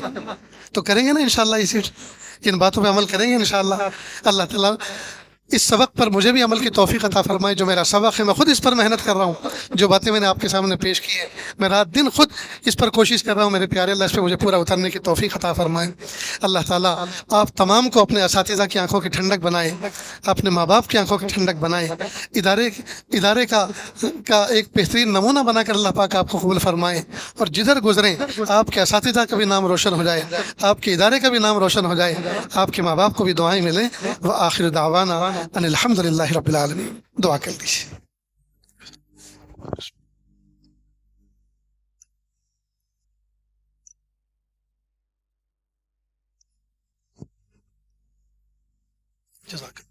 تو کریں گے نا انشاءاللہ، ان باتوں پہ عمل کریں گے انشاءاللہ۔ اللہ تعالیٰ اس سبق پر مجھے بھی عمل کی توفیق عطا فرمائے، جو میرا سبق ہے میں خود اس پر محنت کر رہا ہوں، جو باتیں میں نے آپ کے سامنے پیش کی ہیں میں رات دن خود اس پر کوشش کر رہا ہوں۔ میرے پیارے اللہ، اس پہ مجھے پورا اترنے کی توفیق عطا فرمائے۔ اللہ تعالیٰ آپ تمام کو اپنے اساتذہ کی آنکھوں کی ٹھنڈک بنائے، اپنے ماں باپ کی آنکھوں کی ٹھنڈک بنائے، ادارے کا ایک بہترین نمونہ بنا کر اللہ پاک آپ کو قبول فرمائے، اور جدھر گزریں آپ کے اساتذہ کا بھی نام روشن ہو جائے، آپ کے ادارے کا بھی نام روشن ہو جائے، آپ کے ماں باپ کو بھی دعائیں ملیں۔ وآخر دعوانا ان الحمد للہ رب العالمین۔ دعا کر دیجیے۔ جزاک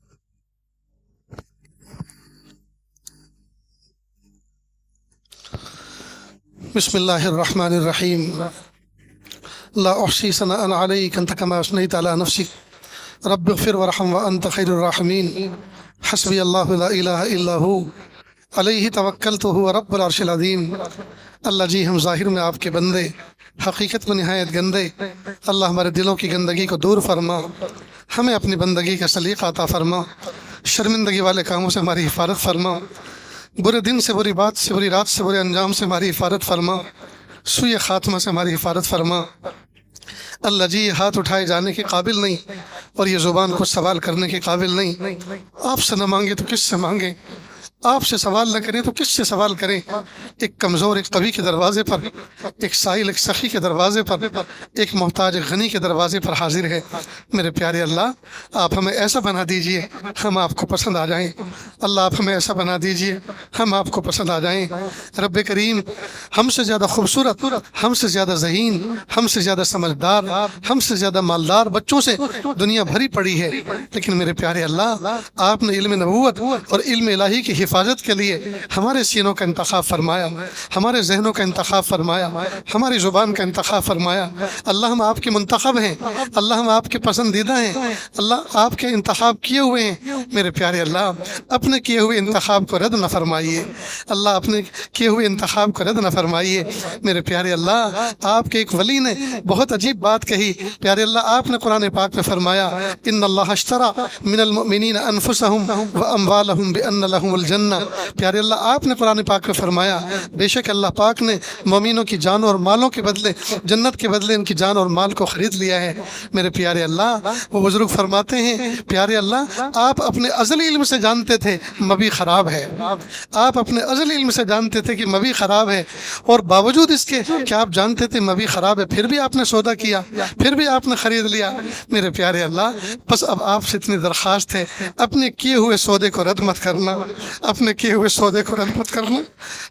بسم اللہ الرحمن الرحیم۔ لا احصی ثناء علیک انت کما اثنیت علی نفسک رب اغفر وارحم وانت خیر الراحمین۔ حسبی اللہ لا الہ الا ہو علیہ توکلت وہو رب العرش العظیم۔ اللہ جی، ہم ظاہر میں آپ کے بندے، حقیقت میں نہایت گندے۔ اللہ ہمارے دلوں کی گندگی کو دور فرما، ہمیں اپنی بندگی کا سلیقہ عطا فرما، شرمندگی والے کاموں سے ہماری حفاظت فرما، برے دن سے، بری بات سے، بری رات سے، برے انجام سے ہماری حفاظت فرما، سوء خاتمہ سے ہماری حفاظت فرما۔ اللہ جی، ہاتھ اٹھائے جانے کے قابل نہیں، اور یہ زبان کو سوال کرنے کے قابل نہیں۔ آپ سے نہ مانگے تو کس سے مانگیں، آپ سے سوال نہ کریں تو کس سے سوال کریں۔ ایک کمزور ایک قوی کے دروازے پر، ایک سائل ایک سخی کے دروازے پر، ایک محتاج ایک غنی کے دروازے پر حاضر ہے۔ میرے پیارے اللہ، آپ ہمیں ایسا بنا دیجئے ہم آپ کو پسند آ جائیں۔ اللہ، آپ ہمیں ایسا بنا دیجئے ہم آپ کو پسند آ جائیں۔ رب کریم، ہم سے زیادہ خوبصورت، ہم سے زیادہ ذہین، ہم سے زیادہ سمجھدار، ہم سے زیادہ مالدار بچوں سے دنیا بھری پڑی ہے، لیکن میرے پیارے اللہ، آپ نے علم نبوت اور علم الہی کی حفاظت کے لیے ہمارے سینوں کا انتخاب فرمایا، ہمارے ذہنوں کا انتخاب فرمایا، ہماری زبان کا انتخاب فرمایا۔ اللہ، ہم آپ کے منتخب ہیں، اللہ ہم آپ کے پسندیدہ ہیں، اللہ آپ کے انتخاب کیے ہوئے ہیں۔ میرے پیارے اللہ، اپنے کیے ہوئے انتخاب کو رد نہ فرمائیے، اللہ اپنے کیے ہوئے انتخاب کو رد نہ فرمائیے۔ میرے پیارے اللہ، آپ کے ایک ولی نے بہت عجیب بات کہی۔ پیارے اللہ، آپ نے قرآن پاک میں فرمایا، ان اللہ اشترى من المؤمنین انفسهم واموالهم بان لهم الجنہ۔ پیارے اللہ، آپ نے قرآن پاک میں فرمایا، بے شک اللہ پاک نے مومنوں کی جانوں اور مالوں کے بدلے، جنت کے بدلے ان کی جان اور مال کو خرید لیا ہے۔ میرے پیارے اللہ، وہ بزرگ فرماتے ہیں، پیارے اللہ، آپ اپنے ازلی علم سے جانتے تھے مبی خراب ہے، آپ اپنے ازلی علم سے جانتے تھے کہ مبی خراب ہے، اور باوجود اس کے کہ آپ جانتے تھے مبی خراب ہے، پھر بھی آپ نے سودا کیا، پھر بھی آپ نے خرید لیا۔ میرے پیارے اللہ، بس اب آپ سے اتنی درخواست ہے، اپنے کیے ہوئے سودے کو رد مت کرنا، اپنے کیے ہوئے سودے کو رد مت کرنا،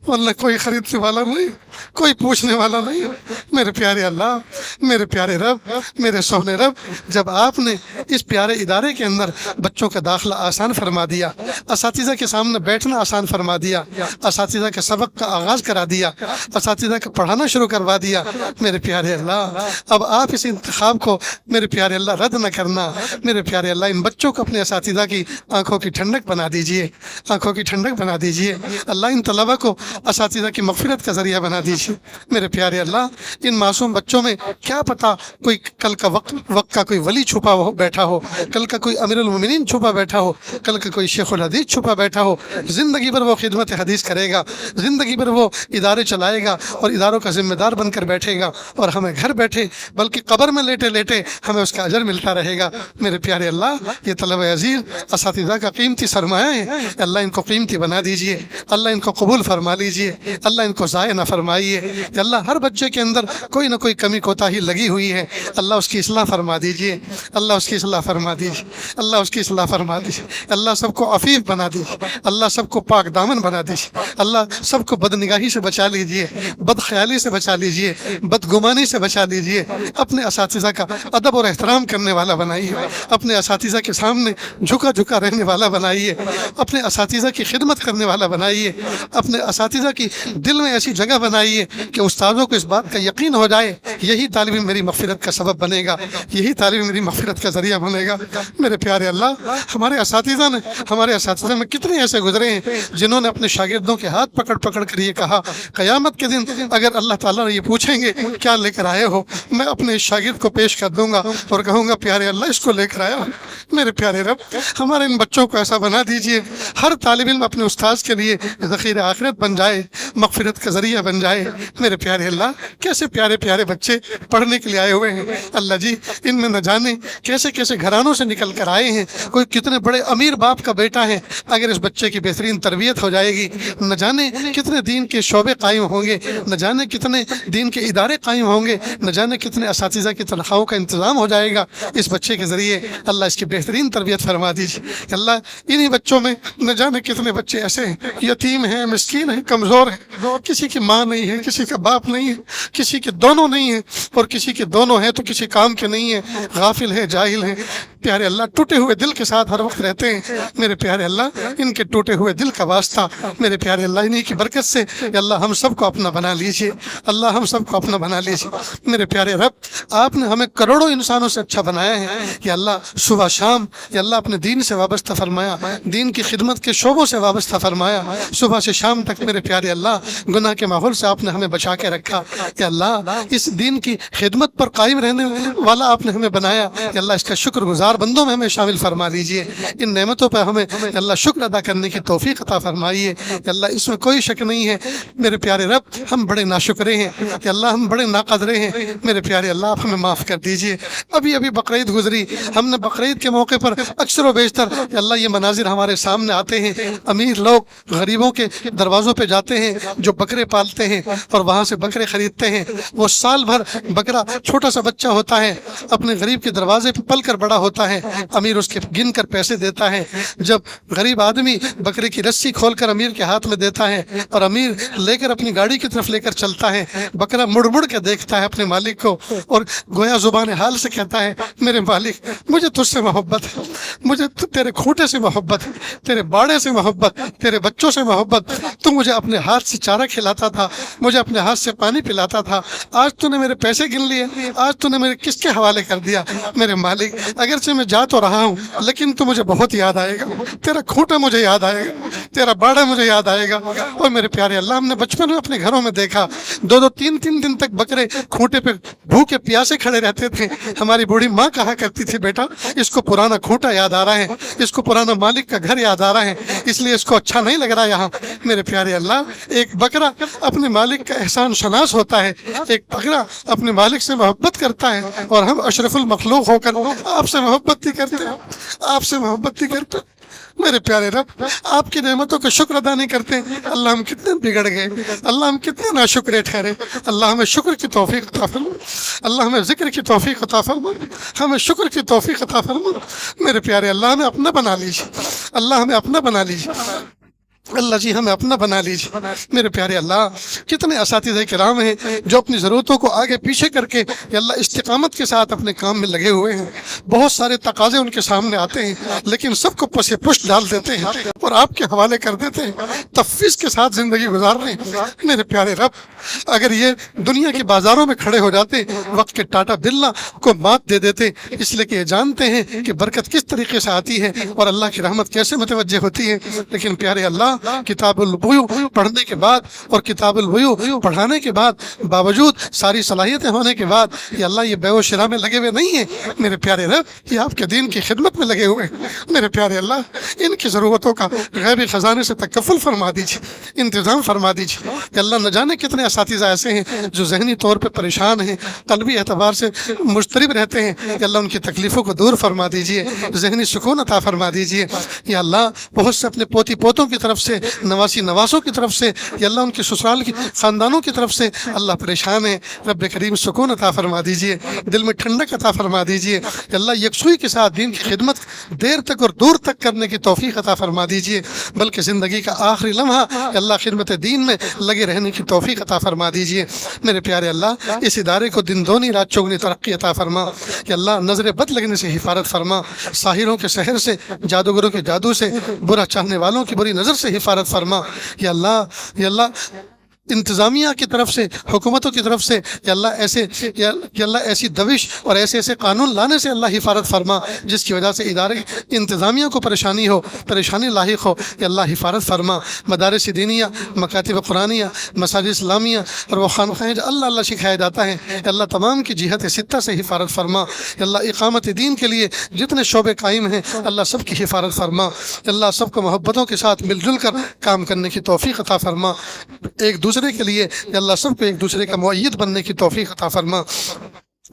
ورنہ کوئی خریدنے والا نہیں، کوئی پوچھنے والا نہیں۔ میرے پیارے اللہ، میرے پیارے رب، میرے سونے رب، جب آپ نے اس پیارے ادارے کے اندر بچوں کا داخلہ آسان فرما دیا، اساتذہ کے سامنے بیٹھنا آسان فرما دیا، اساتذہ کے سبق کا آغاز کرا دیا، اساتذہ کا پڑھانا شروع کروا دیا، میرے پیارے اللہ، اب آپ اس انتخاب کو میرے پیارے اللہ رد نہ کرنا۔ میرے پیارے اللہ، ان بچوں کو اپنے اساتذہ کی آنکھوں کی ٹھنڈک بنا دیجئے، آنکھوں کی ٹھنڈک بنا دیجئے۔ اللہ، ان طلبہ کو اساتذہ کی مغفرت کا ذریعہ بنا دیجئے۔ میرے پیارے اللہ، ان معصوم بچوں میں کیا پتہ کوئی کل کا وقت کا کوئی ولی چھپا ہو بیٹھا ہو، کل کا کوئی امیر المومنین چھپا بیٹھا ہو، کل کا کوئی شیخ الحدیث چھپا بیٹھا ہو۔ زندگی بھر وہ خدمت حدیث کرے گا، زندگی بھر وہ ادارے چلائے گا اور اداروں کا ذمہ دار بن کر بیٹھے گا، اور ہمیں گھر بیٹھے بلکہ قبر میں لیٹے لیٹے ہمیں اس کا اجر ملتا رہے گا۔ میرے پیارے اللہ، یہ طلبہ عزیز اساتذہ کا قیمتی سرمایہ ہے، اللہ ان کو कीमती बना दीजिए। अल्लाह इनको कबूल फरमा लीजिए, अल्लाह इनको ज़ाय ना फरमाइए। अल्लाह हर बच्चे के अंदर कोई ना कोई कमी कोताही लगी हुई है, अल्लाह उसकी इस्लाह फरमा दीजिए, अल्लाह उसकी इस्लाह फरमा दीजिए, अल्लाह उसकी इस्लाह फरमा दीजिए। अल्लाह सबको अफीफ बना दीजिए, अल्लाह सबको पाक दामन बना दीजिए, अल्लाह सबको बदनिगाही से बचा लीजिए, बदख्याली से बचा लीजिए, बदगुमानी से बचा लीजिए। अपने असातिज़ा का अदब और एहतराम करने वाला बनाइए, अपने असातिज़ा के सामने झुका झुका रहने वाला बनाइए, अपने असातिज़ा की खिदमत करने वाला बनाइए, अपने असातिज़ा की दिल में ऐसी जगह बनाइए कि उस्तादों को इस बात का यकीन हो जाए यही तालिब मेरी मग़फ़िरत का सबब बनेगा, यही तालिब मेरी मग़फ़िरत का ज़रिया बनेगा। मेरे प्यारे अल्लाह, हमारे असातिज़ा में कितने ऐसे गुजरे हैं जिन्होंने अपने शागिर्दों के हाथ पकड़ पकड़ कर ये कहा, क़यामत के दिन अगर अल्लाह ताला ये पूछेंगे क्या लेकर आए हो, मैं अपने शागिर्द को पेश कर दूंगा और कहूँगा प्यारे अल्लाह इसको लेकर आया। मेरे प्यारे रब, हमारे इन बच्चों को ऐसा बना दीजिए हर तालिब इल्म अपने उस्ताद के लिए ज़ख़ीर आखिरत बन जाए, मग़फ़िरत का ज़रिया बन जाए। मेरे प्यारे अल्लाह, कैसे प्यारे प्यारे बच्चे पढ़ने के लिए आए हुए हैं अल्लाह जी, इनमें न जाने कैसे कैसे घरानों से निकल कर आए हैं, कोई कितने बड़े अमीर बाप का बेटा है। अगर इस बच्चे की बेहतरीन तरबियत हो जाएगी, न जाने कितने दीन के शोबे कायम होंगे, न जाने कितने दीन के इदारे कायम होंगे, न जाने कितने असातिज़ा की तनख्वाहों का इंतज़ाम हो जाएगा इस बच्चे के ज़रिए। अल्लाह इसकी बेहतरीन तरबियत फरमा दीजिए। अल्लाह इन्हीं बच्चों में न जाने कितने बच्चे ऐसे हैं, यतीम हैं, मिस्कीन हैं, कमज़ोर हैं, किसी की माँ नहीं है, किसी का बाप नहीं है, किसी के दोनों नहीं है, और किसी के दोनों हैं तो किसी काम के नहीं है, गाफिल है, जाहिल है। प्यारे अल्लाह, टूटे हुए दिल के साथ हर वक्त रहते हैं। मेरे प्यारे अल्लाह, इनके टूटे हुए दिल का वास्ता मेरे प्यारे अल्लाह इन्हीं की बरकत से अल्लाह हम सबको अपना बना लीजिए, अल्लाह हम सबको अपना बना लीजिए। मेरे प्यारे रब, आपने हमें करोड़ों इंसानों से अच्छा बनाया है कि अल्लाह सुबह शाम या अल्लाह अपने दीन से वाबस्ता फरमाया, दीन की खिदमत के शोबों से वाबस्ता फरमाया। सुबह से शाम तक मेरे प्यारे अल्लाह गुनाह के माहौल से आपने हमें बचा के रखा। या अल्लाह, इस दीन की खिदमत पर कायम रहने वाला आपने हमें बनाया। या अल्लाह, इसका शुक्रगुजार बंदों में हमें शामिल फरमा लीजिए। इन नेमतों पर हमें अल्लाह शुक्र अदा करने की तौफीक अता फरमाइए। अल्लाह, इसमें कोई शक नहीं है मेरे प्यारे रब, हम बड़े नाशुक्रे हैं कि अल्लाह, हम बड़े नाक़दरे हैं। मेरे प्यारे अल्लाह, आप हमें माफ़ कर दीजिए। अभी अभी बकरीद गुजरी, हमने बकरीद के मौके पर अक्सर व बेशतर अल्लाह ये मनाजिर हमारे सामने आते हैं। अमीर लोग गरीबों के दरवाज़ों पे जाते हैं जो बकरे पालते हैं और वहाँ से बकरे ख़रीदते हैं। वो साल भर बकरा, छोटा सा बच्चा होता है, अपने गरीब के दरवाजे पे पल कर बड़ा होता है, अमीर उसके गिन कर पैसे देता है। जब गरीब आदमी बकरे की रस्सी खोल कर अमीर के हाथ में देता है और अमीर लेकर अपनी गाड़ी की तरफ लेकर चलता है, बकरा मुड़ मुड़ के देखता है अपने मालिक को और गोया जुबान हाल से कहता है, मेरे मालिक, मुझे तुझसे मोहब्बत है, मुझे तेरे खूंटे से मोहब्बत है, तेरे बाड़े से मोहब्बत, तेरे बच्चों से मोहब्बत। तू मुझे अपने हाथ से चारा खिलाता था, मुझे अपने हाथ से पानी पिलाता था, आज तूने मेरे पैसे गिन लिए, आज तूने मेरे किसके हवाले कर दिया। मेरे मालिक, अगरचे मैं जा तो रहा हूँ लेकिन तू मुझे बहुत याद आएगा, तेरा खूंटा मुझे याद आएगा, तेरा बाड़ा मुझे याद आएगा। और मेरे प्यारे अल्लाह, हमने बचपन में अपने घरों में देखा, दो दो तीन तीन दिन तक बकरे खूंटे पे भूखे प्यासे खड़े रहते थे। हमारी बूढ़ी माँ कहा करती थी, बेटा इसको पुराना खूंटा याद आ रहा है, इसको पुराना मालिक का घर याद आ रहा है, इसलिए इसको अच्छा नहीं लग रहा यहाँ। मेरे प्यारे अल्लाह, एक बकरा अपने मालिक का एहसान शनास होता है, एक बकरा अपने मालिक से मोहब्बत करता है, और हम अशरफुल मखलूक होकर आपसे मोहब्बत नहीं करते, आपसे मोहब्बत नहीं करते। मेरे प्यारे रब, आपकी नेमतों का शुक्र अदा नहीं करते। अल्लाह, हम कितने बिगड़ गए, अल्लाह हम कितने नाशुक्रे ठहरे। अल्लाह, हमें शुक्र की तौफीक अता फरमा, अल्लाह हमें जिक्र की तौफीक अता फरमा, हमें शुक्र की तौफीक अता फरमा। मेरे प्यारे अल्लाह, हमें अपना बना लीजिए, अल्लाह हमें अपना बना लीजिए, अल्लाह जी हमें अपना बना लीजिए। मेरे प्यारे अल्लाह, कितने असातिज़ा किराम हैं जो अपनी ज़रूरतों को आगे पीछे करके अल्लाह इस्तिकामत के साथ अपने काम में लगे हुए हैं। बहुत सारे तकाज़े उनके सामने आते हैं लेकिन सबको पसे पुष्ट डाल देते हैं और आपके हवाले कर देते हैं, तफ़वीज़ के साथ ज़िंदगी गुजार रहे हैं। मेरे प्यारे रब, अगर ये दुनिया के बाज़ारों में खड़े हो जाते, वक्त के टाटा बिरला को मात दे देते, इसलिए कि ये जानते हैं कि बरकत किस तरीके से आती है और अल्लाह की रहमत कैसे मुतवज्जे होती है। लेकिन प्यारे अल्लाह, किताबुल वुयू पढ़ने के बाद और किताबुल वुयू पढ़ाने के बाद, बावजूद सारी सलाहियतें होने के बाद, ये अल्लाह ये बेव शरा में लगे हुए नहीं है। मेरे प्यारे रब, ये आपके दीन की खिदमत में लगे हुए हैं। मेरे प्यारे अल्लाह, इनकी ज़रूरतों का गैबी ख़जाने से तकफ़ुल फरमा दीजिए, इंतज़ाम फरमा दीजिए। अल्लाह, न जाने कितने असातिज़ा ऐसे हैं जो ज़हनी तौर पर परेशान हैं, क़ल्बी एतबार से मुज़तरिब रहते हैं। अल्लाह, उनकी तकलीफ़ों को दूर फरमा दीजिए, ज़हनी सुकून अता फरमा दीजिए। या अल्लाह, बहुत से अपने पोती पोतों की तरफ سے، نواسی نواسوں کی طرف سے، یا اللہ ان کے سسرال کی خاندانوں کی طرف سے اللہ پریشان ہے، رب کریم سکون عطا فرما دیجیے، دل میں ٹھنڈک عطا فرما دیجیے، یا اللہ یکسوئی کے ساتھ دین کی خدمت دیر تک اور دور تک کرنے کی توفیق عطا فرما دیجیے، بلکہ زندگی کا آخری لمحہ یا اللہ خدمت دین میں لگے رہنے کی توفیق عطا فرما دیجیے۔ میرے پیارے اللہ اس ادارے کو دن دونی رات چوگنی ترقی عطا فرما، یا اللہ نظر بد لگنے سے حفاظت فرما، ساحروں کے سحر سے، جادوگروں کے جادو سے، برا چاہنے والوں کی بری نظر سے حفاظت فرما، یا اللہ انتظامیہ کی طرف سے، حکومتوں کی طرف سے یا اللہ ایسی دوش اور ایسے قانون لانے سے اللہ حفاظت فرما جس کی وجہ سے ادارے انتظامیہ کو پریشانی لاحق ہو، یا اللہ حفاظت فرما۔ مدارس دینیہ، مکاتب قرآنیہ، مساجد اسلامیہ اور وہ خانقاہیں جو اللہ سکھایا جاتا ہے، یا اللہ تمام کی جہت ستہ سے حفاظت فرما، یا اللہ اقامت دین کے لیے جتنے شعبے قائم ہیں اللہ سب کی حفاظت فرما، یا اللہ سب کو محبتوں کے ساتھ مل جل کر کام کرنے کی توفیق عطا فرما، ایک دوسرے کے لیے یا اللہ سب کو ایک دوسرے کا مؤید بننے کی توفیق عطا فرما۔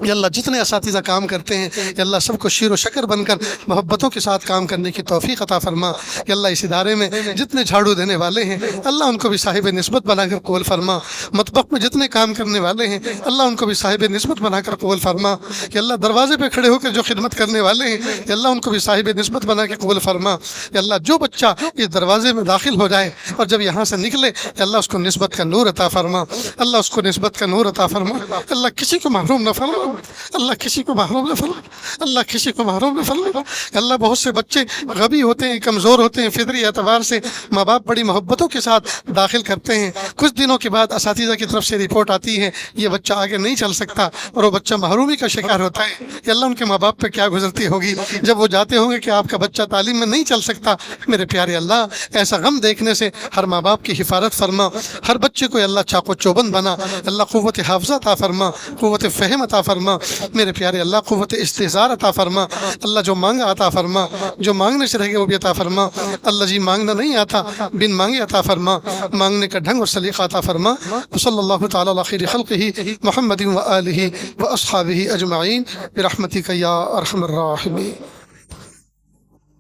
یا اللہ جتنے اساتذہ کام کرتے ہیں یا اللہ سب کو شیر و شکر بن کر محبتوں کے ساتھ کام کرنے کی توفیق عطا فرما۔ یا اللہ اس ادارے میں جتنے جھاڑو دینے والے ہیں اللہ ان کو بھی صاحب نسبت بنا کر قبول فرما، مطبخ میں جتنے کام کرنے والے ہیں اللہ ان کو بھی صاحب نسبت بنا کر قبول فرما۔ یا اللہ دروازے پہ کھڑے ہو کر جو خدمت کرنے والے ہیں یا اللہ ان کو بھی صاحب نسبت بنا کے قبول فرما۔ یا اللہ جو بچہ اس دروازے میں داخل ہو جائے اور جب یہاں سے نکلے یا اللہ اس کو نسبت کا نور عطا فرما، اللہ اس کو نسبت کا نور عطا فرما، اللہ کسی کو محروم نہ فرما، اللہ کسی کو محروم نہ فرما، اللہ کسی کو محروم نہ فرما۔ اللہ بہت سے بچے غبی ہوتے ہیں، کمزور ہوتے ہیں، فطری اعتبار سے ماں باپ بڑی محبتوں کے ساتھ داخل کرتے ہیں، کچھ دنوں کے بعد اساتذہ کی طرف سے رپورٹ آتی ہے یہ بچہ آگے نہیں چل سکتا اور وہ بچہ محرومی کا شکار ہوتا ہے۔ یا اللہ ان کے ماں باپ پہ کیا گزرتی ہوگی جب وہ جاتے ہوں گے کہ آپ کا بچہ تعلیم میں نہیں چل سکتا۔ میرے پیارے اللہ ایسا غم دیکھنے سے ہر ماں باپ کی حفاظت فرما، ہر بچے کو اللہ چاق و چوبند بنا، اللہ قوت حافظہ عطا فرما، قوت فہم عطا فرما۔ میرے پیارے اللہ قوت استحضار عطا فرما، اللہ جو مانگا عطا فرما، جو مانگنے سے رہ گئے وہ بھی عطا فرما۔ اللہ جی مانگنا نہیں آتا بن مانگے عطا فرما، مانگنے کا ڈھنگ اور سلیقہ عطا فرما۔ صلی اللہ تعالی علی خیر خلقہ محمد و آلہ و اصحابہ اجمعین برحمتک یا ارحم الراحمین۔